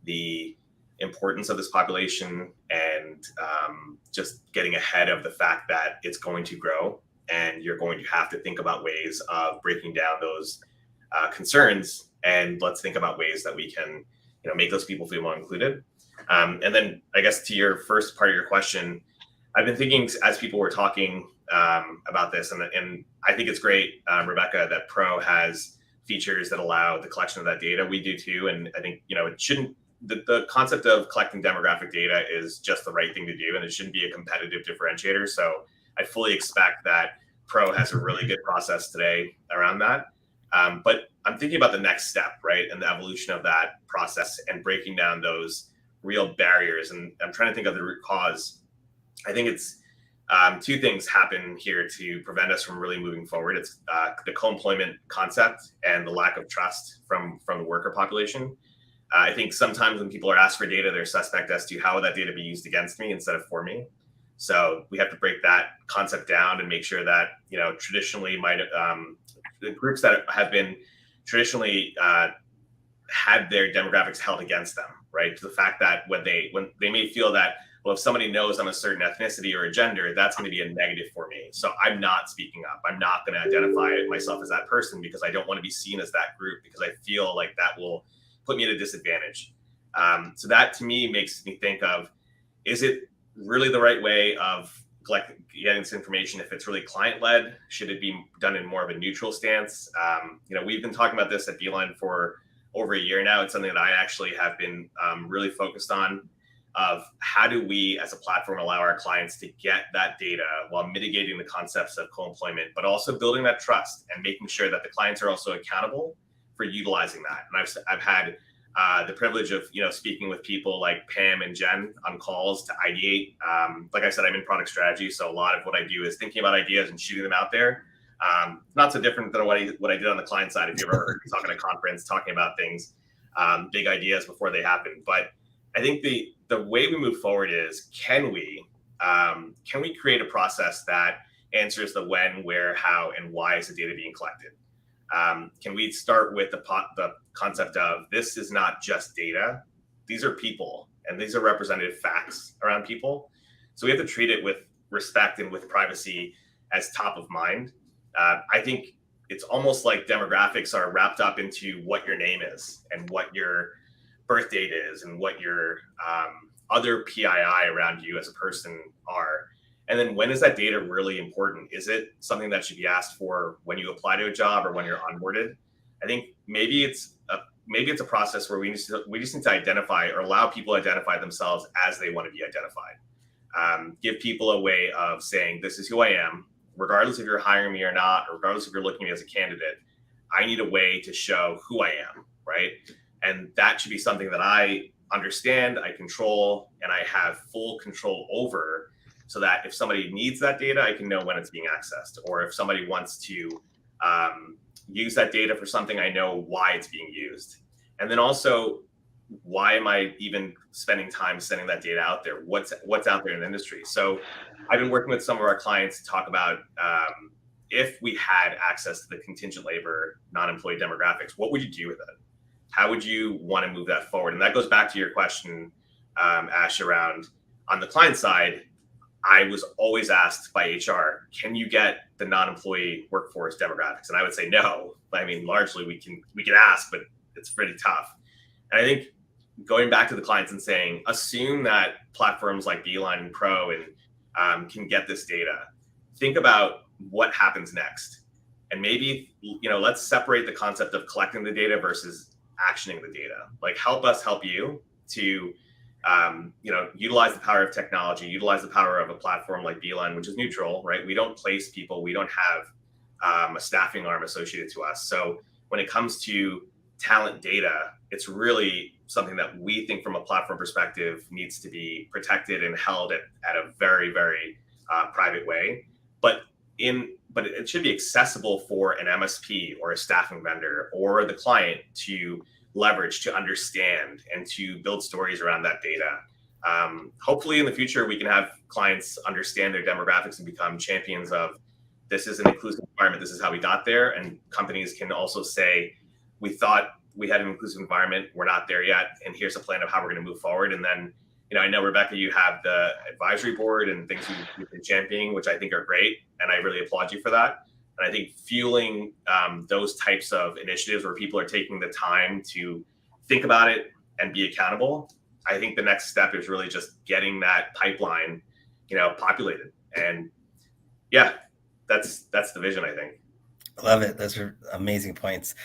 the importance of this population and just getting ahead of the fact that it's going to grow, and you're going to have to think about ways of breaking down those concerns, and let's think about ways that we can make those people feel more included. And then I guess to your first part of your question, I've been thinking as people were talking about this, and I think it's great, Rebecca, that Pro has features that allow the collection of that data. We do too, and I think it shouldn't. The concept of collecting demographic data is just the right thing to do, and it shouldn't be a competitive differentiator. So I fully expect that Pro has a really good process today around that. But I'm thinking about the next step, right? And the evolution of that process and breaking down those real barriers. And I'm trying to think of the root cause. I think it's 2 things happen here to prevent us from really moving forward. It's the co-employment concept and the lack of trust from the worker population. I think sometimes when people are asked for data, they're suspect as to how would that data be used against me instead of for me. So we have to break that concept down and make sure that, traditionally the groups that have been traditionally had their demographics held against them, right? To the fact that when they may feel that, well, if somebody knows I'm a certain ethnicity or a gender, that's going to be a negative for me. So I'm not speaking up. I'm not going to identify myself as that person because I don't want to be seen as that group, because I feel like that will put me at a disadvantage. So that to me makes me think of, is it really the right way of getting this information? If it's really client-led, should it be done in more of a neutral stance? We've been talking about this at Beeline for over a year now. It's something that I actually have been really focused on, of how do we as a platform allow our clients to get that data while mitigating the concepts of co-employment, but also building that trust and making sure that the clients are also accountable for utilizing that. And I've had the privilege of speaking with people like Pam and Jen on calls to ideate. Like I said, I'm in product strategy, so a lot of what I do is thinking about ideas and shooting them out there. Not so different than what I did on the client side. If you ever heard me talking at a conference, talking about things, big ideas before they happen. But I think the way we move forward is, can we create a process that answers the when, where, how, and why is the data being collected? Can we start with the concept of, this is not just data, these are people, and these are representative facts around people. So we have to treat it with respect and with privacy as top of mind. I think it's almost like demographics are wrapped up into what your name is and what your birth date is and what your other PII around you as a person are. And then when is that data really important? Is it something that should be asked for when you apply to a job or when you're onboarded? I think maybe it's a process where we just need to identify, or allow people to identify themselves as they want to be identified. Give people a way of saying, this is who I am, regardless if you're hiring me or not, or regardless if you're looking at me as a candidate. I need a way to show who I am, right? And that should be something that I understand, I control, and I have full control over, so that if somebody needs that data, I can know when it's being accessed. Or if somebody wants to use that data for something, I know why it's being used. And then also, why am I even spending time sending that data out there? What's out there in the industry? So I've been working with some of our clients to talk about, if we had access to the contingent labor, non-employee demographics, what would you do with it? How would you want to move that forward? And that goes back to your question, Ash, around on the client side. I was always asked by HR, can you get the non-employee workforce demographics? And I would say no. I mean, largely we can ask, but it's pretty tough. And I think going back to the clients and saying, assume that platforms like Beeline and Pro and can get this data, think about what happens next. And maybe, let's separate the concept of collecting the data versus actioning the data. Like, help us help you to, utilize the power of technology, utilize the power of a platform like Beeline, which is neutral, right? We don't place people. We don't have a staffing arm associated to us. So when it comes to talent data, it's really something that we think from a platform perspective needs to be protected and held at a very, very private way. But it should be accessible for an MSP or a staffing vendor or the client to leverage, to understand, and to build stories around that data. Hopefully in the future, we can have clients understand their demographics and become champions of, this is an inclusive environment, this is how we got there. And companies can also say, we thought we had an inclusive environment, we're not there yet, and here's a plan of how we're going to move forward. And then, I know, Rebecca, you have the advisory board and things you've been championing, which I think are great, and I really applaud you for that. And I think fueling those types of initiatives where people are taking the time to think about it and be accountable, I think the next step is really just getting that pipeline, populated. And yeah, that's the vision, I think. I love it. Those are amazing points.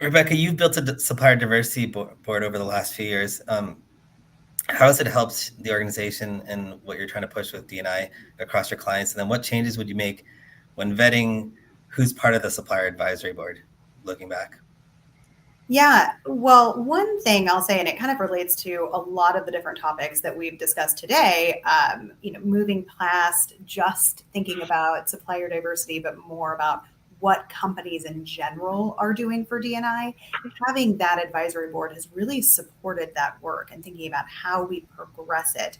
Rebecca, you've built a supplier diversity board over the last few years. How has it helped the organization and what you're trying to push with D&I across your clients? And then what changes would you make when vetting who's part of the supplier advisory board, looking back? Yeah, well, one thing I'll say, and it kind of relates to a lot of the different topics that we've discussed today, moving past just thinking about supplier diversity, but more about what companies in general are doing for D&I. Having that advisory board has really supported that work and thinking about how we progress it.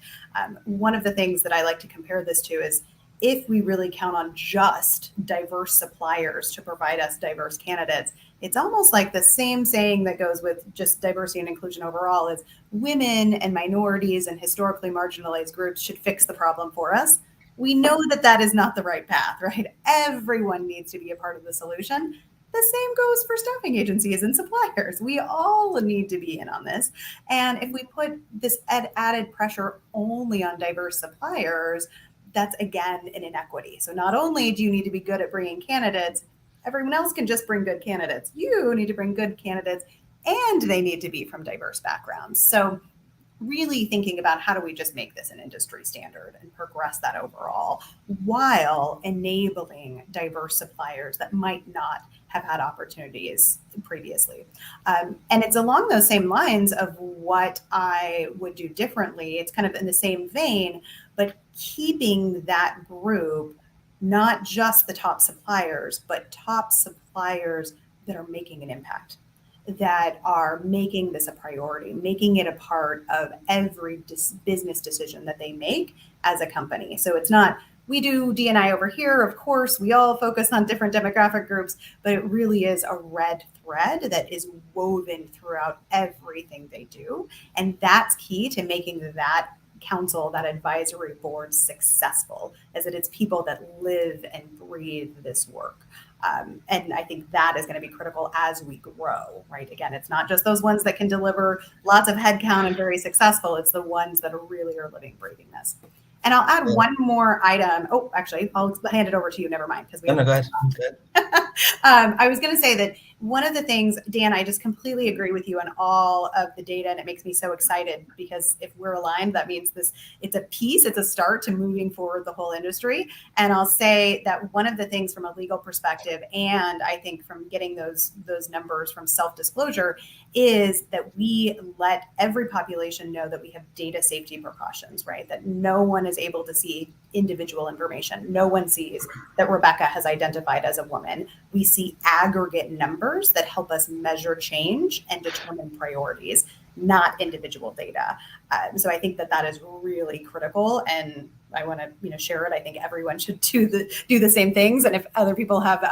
One of the things that I like to compare this to is, if we really count on just diverse suppliers to provide us diverse candidates, it's almost like the same saying that goes with just diversity and inclusion overall is, women and minorities and historically marginalized groups should fix the problem for us. We know that that is not the right path, right? Everyone needs to be a part of the solution. The same goes for staffing agencies and suppliers. We all need to be in on this. And if we put this added pressure only on diverse suppliers, that's again an inequity. So not only do you need to be good at bringing candidates, everyone else can just bring good candidates. You need to bring good candidates, and they need to be from diverse backgrounds. So really thinking about, how do we just make this an industry standard and progress that overall, while enabling diverse suppliers that might not have had opportunities previously. And it's along those same lines of what I would do differently. It's kind of in the same vein, but keeping that group, not just the top suppliers, but top suppliers that are making an impact, that are making this a priority, making it a part of every business decision that they make as a company. So it's not, we do D&I over here, of course, we all focus on different demographic groups, but it really is a red thread that is woven throughout everything they do. And that's key to making that council, that advisory board successful, as it is people that live and breathe this work. And I think that is going to be critical as we grow, right? Again, it's not just those ones that can deliver lots of headcount and very successful. It's the ones that really are living, breathing this. And I'll add one more item. Oh, actually, I'll hand it over to you. Never mind. Because we go ahead. I was going to say that one of the things, Dan, I just completely agree with you on all of the data, and it makes me so excited, because if we're aligned, that means it's a piece, it's a start to moving forward the whole industry. And I'll say that one of the things from a legal perspective, and I think from getting those numbers from self-disclosure, is that we let every population know that we have data safety precautions, right? That no one is able to see individual information. No one sees that Rebecca has identified as a woman. We see aggregate numbers that help us measure change and determine priorities, not individual data. So I think that is really critical, and I want to share it. I think everyone should do the same things, and if other people have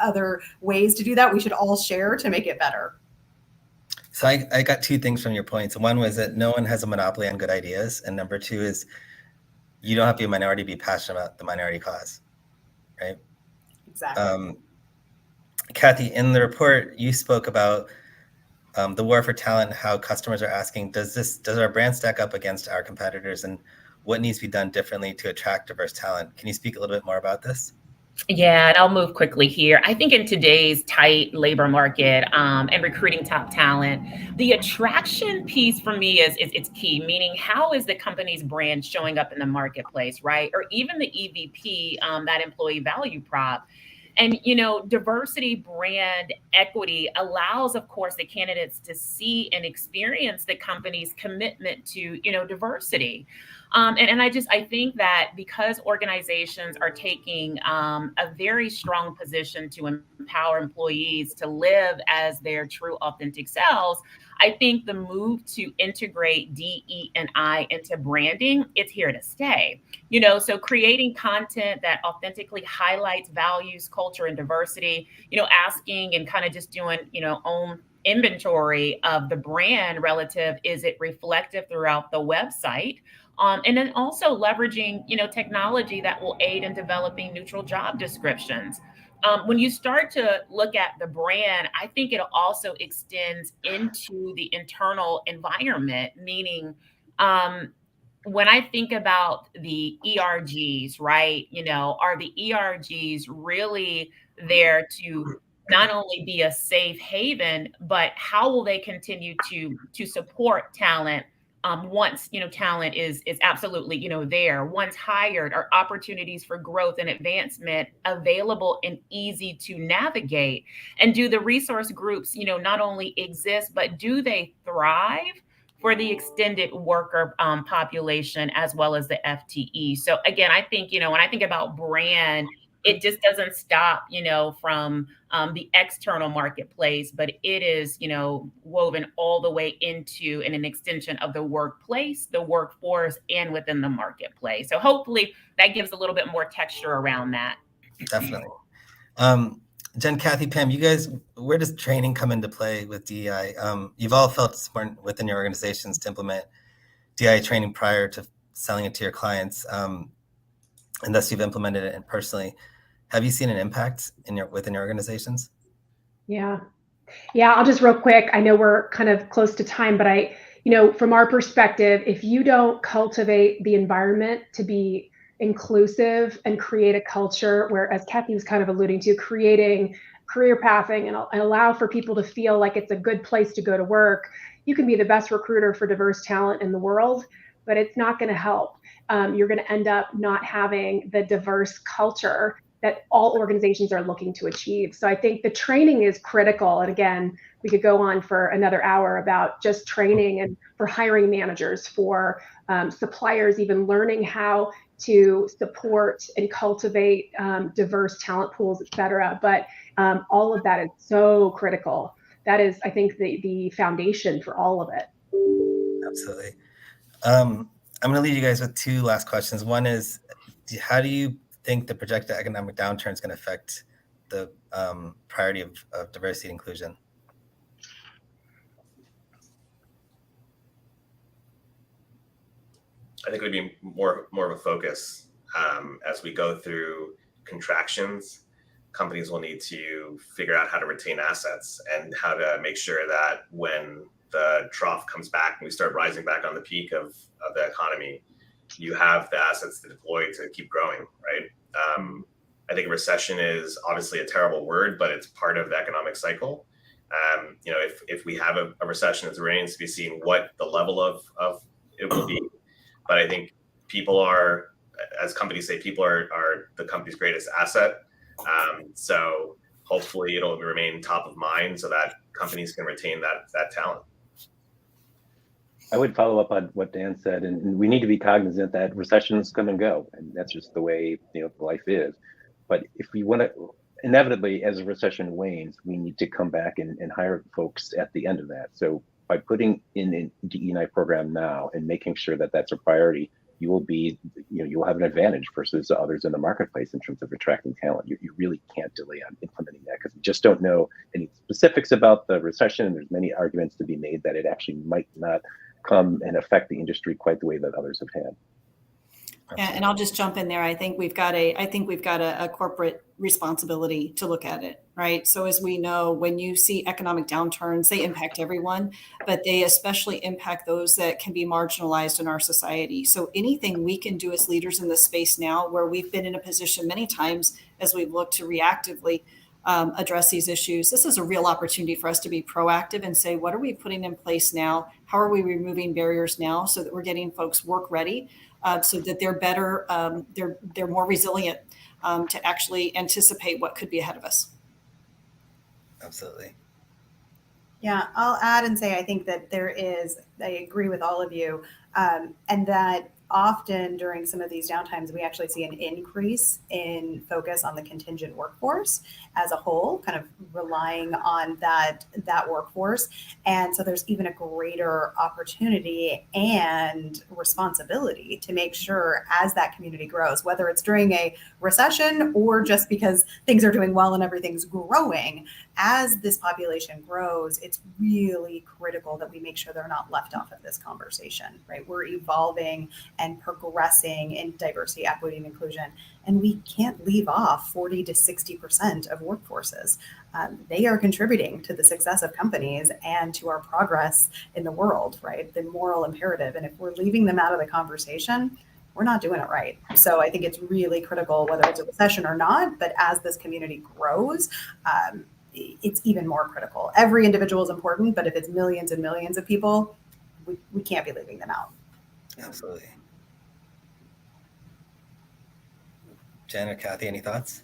other ways to do that, we should all share to make it better. So I got two things from your points. One was that no one has a monopoly on good ideas, and number two is you don't have to be a minority to be passionate about the minority cause, right? Exactly. Kathy, in the report, you spoke about the war for talent, how customers are asking, does our brand stack up against our competitors? And what needs to be done differently to attract diverse talent. Can you speak a little bit more about this? Yeah, and I'll move quickly here. I think in today's tight labor market and recruiting top talent, the attraction piece for me is it's key. Meaning, how is the company's brand showing up in the marketplace, right? Or even the EVP, that employee value prop. And, diversity, brand equity allows, of course, the candidates to see and experience the company's commitment to, diversity. And I think that because organizations are taking a very strong position to empower employees to live as their true authentic selves, I think the move to integrate DE&I into branding, it's here to stay. So creating content that authentically highlights values, culture, and diversity, asking and kind of just doing, own inventory of the brand relative, is it reflective throughout the website? And then also leveraging, technology that will aid in developing neutral job descriptions. When you start to look at the brand, I think it also extends into the internal environment, meaning when I think about the ERGs, right, are the ERGs really there to not only be a safe haven, but how will they continue to support talent once talent is absolutely there, once hired? Are opportunities for growth and advancement available and easy to navigate? And do the resource groups not only exist, but do they thrive for the extended worker population as well as the FTE? So again, I think when I think about brand, it just doesn't stop, from the external marketplace, but it is, woven all the way into and an extension of the workplace, the workforce, and within the marketplace. So hopefully that gives a little bit more texture around that. Definitely. Jen, Kathy, Pam, you guys, where does training come into play with DEI? You've all felt support within your organizations to implement DEI training prior to selling it to your clients, and thus you've implemented it personally. Have you seen an impact within your organizations? Yeah, I'll just real quick. I know we're kind of close to time, but from our perspective, if you don't cultivate the environment to be inclusive and create a culture where, as Kathy was kind of alluding to, creating career pathing and allow for people to feel like it's a good place to go to work, you can be the best recruiter for diverse talent in the world, but it's not going to help. You're going to end up not having the diverse culture that all organizations are looking to achieve. So I think the training is critical. And again, we could go on for another hour about just training and for hiring managers, for suppliers, even learning how to support and cultivate diverse talent pools, et cetera. But all of that is so critical. That is, I think, the foundation for all of it. Absolutely. I'm going to leave you guys with two last questions. One is, how do you think the projected economic downturn is going to affect the priority of diversity and inclusion? I think it would be more of a focus as we go through contractions. Companies will need to figure out how to retain assets and how to make sure that when the trough comes back and we start rising back on the peak of the economy, you have the assets to deploy to keep growing, right? I think a recession is obviously a terrible word, but it's part of the economic cycle. If we have a recession, it remains to be seen what the level of it will be. But I think people are, as companies say, people are the company's greatest asset. So hopefully it'll remain top of mind so that companies can retain that talent. I would follow up on what Dan said, and we need to be cognizant that recessions come and go, and that's just the way life is. But if we want to, inevitably, as a recession wanes, we need to come back and hire folks at the end of that. So by putting in a DE&I program now and making sure that that's a priority, you will be, you'll have an advantage versus others in the marketplace in terms of attracting talent. You really can't delay on implementing that because we just don't know any specifics about the recession. And there's many arguments to be made that it actually might not come and affect the industry quite the way that others have had. And I'll just jump in there. I think we've got a corporate responsibility to look at it, right? So as we know, when you see economic downturns, they impact everyone, but they especially impact those that can be marginalized in our society. So anything we can do as leaders in this space now, where we've been in a position many times as we've looked to reactively address these issues, this is a real opportunity for us to be proactive and say, what are we putting in place now? How are we removing barriers now so that we're getting folks work ready? So that they're better, they're more resilient to actually anticipate what could be ahead of us. Absolutely. Yeah, I'll add and say I think that I agree with all of you, and that often during some of these downtimes, we actually see an increase in focus on the contingent workforce as a whole, kind of relying on that workforce. And so there's even a greater opportunity and responsibility to make sure as that community grows, whether it's during a recession or just because things are doing well and everything's growing, as this population grows, it's really critical that we make sure they're not left off of this conversation, right? We're evolving and progressing in diversity, equity, and inclusion, and we can't leave off 40 to 60% of workforces. They are contributing to the success of companies and to our progress in the world, right? The moral imperative. And if we're leaving them out of the conversation, we're not doing it right. So I think it's really critical, whether it's a recession or not, but as this community grows, it's even more critical. Every individual is important, but if it's millions and millions of people, we can't be leaving them out. Absolutely. Jen or Kathy, any thoughts?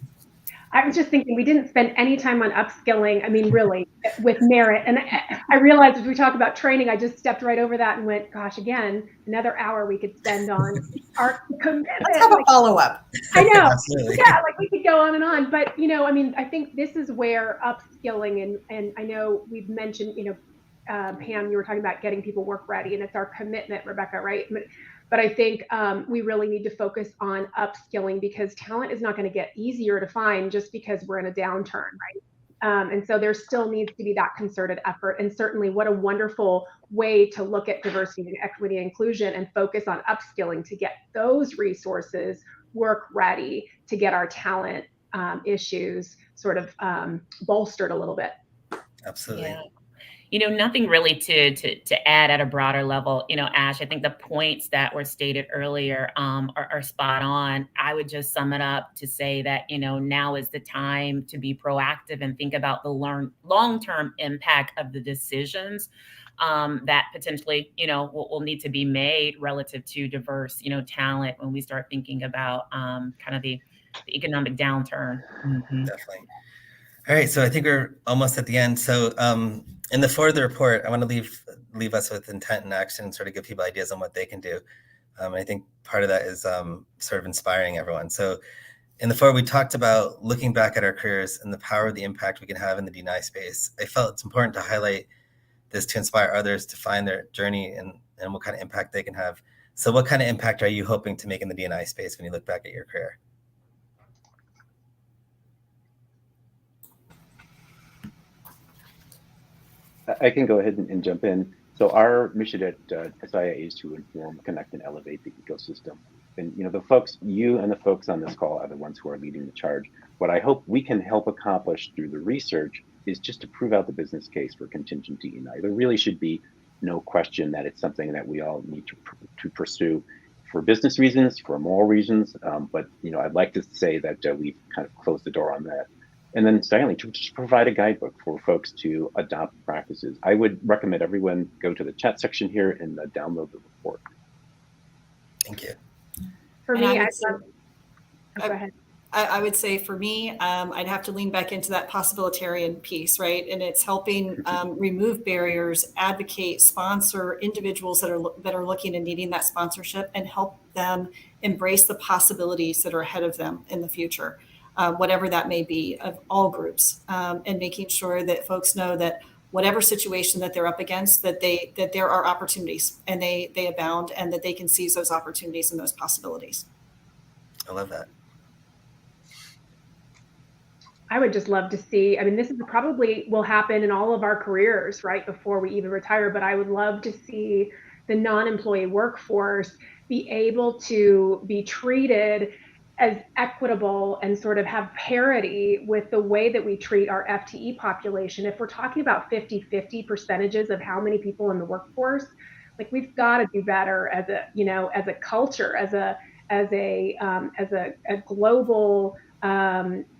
I was just thinking we didn't spend any time on upskilling. I mean, really, with merit. And I realized as we talk about training, I just stepped right over that and went, gosh, again, another hour we could spend on our commitment. Let's have a follow-up. I know. Absolutely. Yeah, like we could go on and on. But, I mean, I think this is where upskilling, and I know we've mentioned, Pam, you were talking about getting people work ready, and it's our commitment, Rebecca, right? But I think we really need to focus on upskilling, because talent is not going to get easier to find just because we're in a downturn, right? And so there still needs to be that concerted effort. And certainly what a wonderful way to look at diversity and equity and inclusion and focus on upskilling to get those resources work ready to get our talent issues sort of bolstered a little bit. Absolutely. Yeah. Nothing really to add at a broader level. Ash, I think the points that were stated earlier are spot on. I would just sum it up to say that, now is the time to be proactive and think about the long-term impact of the decisions that potentially, will need to be made relative to diverse, talent when we start thinking about kind of the economic downturn. Mm-hmm. Definitely. All right, so I think we're almost at the end. So in the for the report, I want to leave us with intent and action, sort of give people ideas on what they can do. I think part of that is sort of inspiring everyone. So in the for, we talked about looking back at our careers and the power of the impact we can have in the D&I space. I felt it's important to highlight this to inspire others to find their journey and what kind of impact they can have. So what kind of impact are you hoping to make in the D&I space when you look back at your career? I can go ahead and jump in. So our mission at SIA is to inform, connect, and elevate the ecosystem. And the folks, you and the folks on this call are the ones who are leading the charge. What I hope we can help accomplish through the research is just to prove out the business case for contingent D&I. There really should be no question that it's something that we all need to pursue for business reasons, for moral reasons. But I'd like to say that we've kind of closed the door on that. And then secondly, to just provide a guidebook for folks to adopt practices. I would recommend everyone go to the chat section here and download the report. Thank you. For me, go ahead. I would say for me, I'd have to lean back into that possibilitarian piece, right? And it's helping remove barriers, advocate, sponsor individuals that are looking and needing that sponsorship, and help them embrace the possibilities that are ahead of them in the future. Whatever that may be, of all groups, and making sure that folks know that whatever situation that they're up against, that there are opportunities and they abound, and that they can seize those opportunities and those possibilities. I love that. I would just love to see, this is probably will happen in all of our careers, right, before we even retire, but I would love to see the non-employee workforce be able to be treated as equitable and sort of have parity with the way that we treat our FTE population. If we're talking about 50-50 percentages of how many people in the workforce, like we've got to do better as a, you know, as a culture, as a global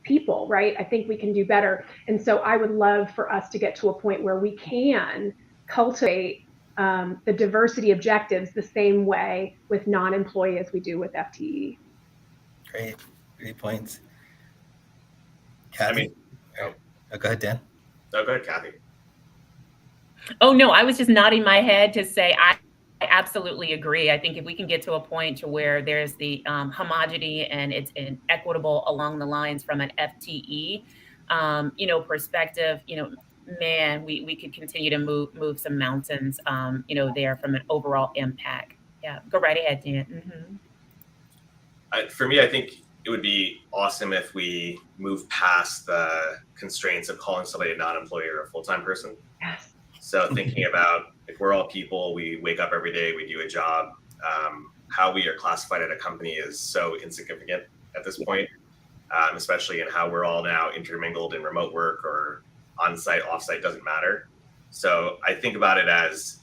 people, right? I think we can do better. And so I would love for us to get to a point where we can cultivate the diversity objectives the same way with non-employee as we do with FTE. Great points. Kathy? Oh, go ahead, Dan. No, go ahead, Kathy. Oh, no, I was just nodding my head to say I absolutely agree. I think if we can get to a point to where there's the homogeneity and it's equitable along the lines from an FTE, you know, perspective, you know, man, we could continue to move some mountains, you know, there from an overall impact. Yeah, go right ahead, Dan. Mm-hmm. For me, I think it would be awesome if we move past the constraints of calling somebody a non-employee or a full-time person. Yes. So thinking about, if we're all people, we wake up every day, we do a job, how we are classified at a company is so insignificant at this point, especially in how we're all now intermingled in remote work or on-site, off-site, doesn't matter. So I think about it as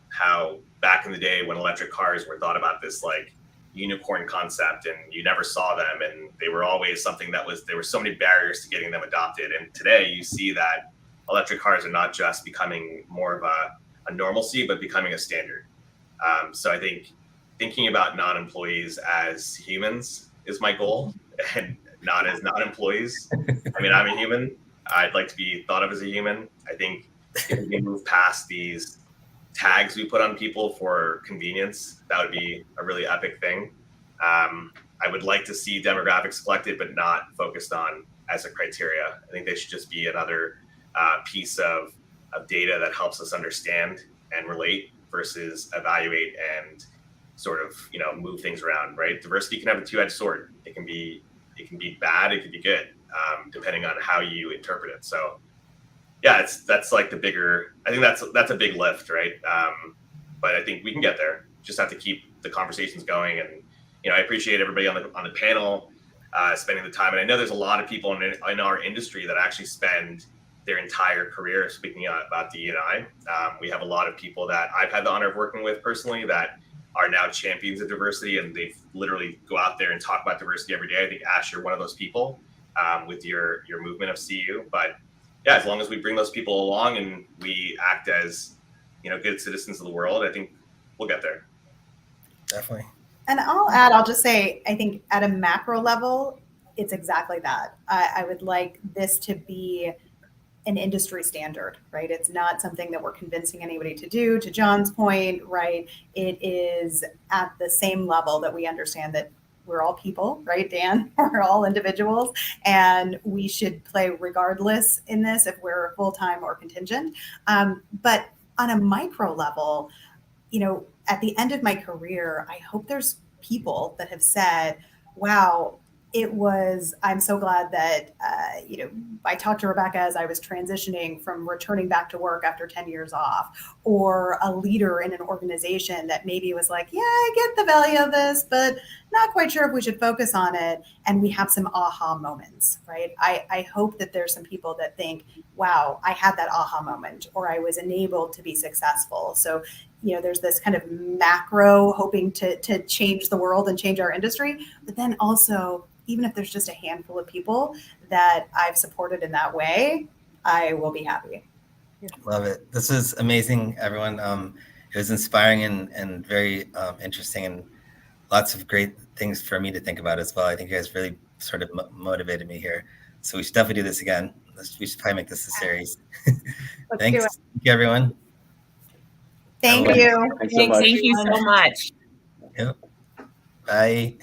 how back in the day when electric cars were thought about this like unicorn concept and you never saw them and they were always something that was, there were so many barriers to getting them adopted. And today you see that electric cars are not just becoming more of a normalcy, but becoming a standard. So I think thinking about non-employees as humans is my goal and not as non-employees. I mean, I'm a human. I'd like to be thought of as a human. I think if we move past these tags we put on people for convenience, that would be a really epic thing. I would like to see demographics collected, but not focused on as a criteria. I think they should just be another piece of data that helps us understand and relate versus evaluate and sort of, you know, move things around, right? Diversity can have a two-edged sword. It can be bad, it can be good, depending on how you interpret it. So yeah, that's like the bigger, I think that's a big lift, right? But I think we can get there. Just have to keep the conversations going. And, you know, I appreciate everybody on the panel spending the time. And I know there's a lot of people in our industry that actually spend their entire career speaking about DE&I. We have a lot of people that I've had the honor of working with personally that are now champions of diversity, and they literally go out there and talk about diversity every day. I think, Ash, you're one of those people with your movement of CU. But yeah, as long as we bring those people along and we act as, you know, good citizens of the world, I think we'll get there. Definitely. And I'll just say, I think at a macro level, it's exactly that. I would like this to be an industry standard, right? It's not something that we're convincing anybody to do, to John's point, right? It is at the same level that we understand that we're all people, right, Dan? We're all individuals, and we should play regardless in this if we're full-time or contingent. But on a micro level, you know, at the end of my career, I hope there's people that have said, wow, I'm so glad that, you know, I talked to Rebecca as I was transitioning from returning back to work after 10 years off, or a leader in an organization that maybe was like, yeah, I get the value of this, but not quite sure if we should focus on it. And we have some aha moments, right? I hope that there's some people that think, wow, I had that aha moment, or I was enabled to be successful. So, you know, there's this kind of macro hoping to change the world and change our industry, but then also, even if there's just a handful of people that I've supported in that way, I will be happy. Love it. This is amazing, everyone. It was inspiring and very interesting, and lots of great things for me to think about as well. I think you guys really sort of motivated me here. So we should definitely do this again. We should probably make this a series. Thanks. Thank you, everyone. Thank you. Thanks so much. Thank you so much. Yep. Bye.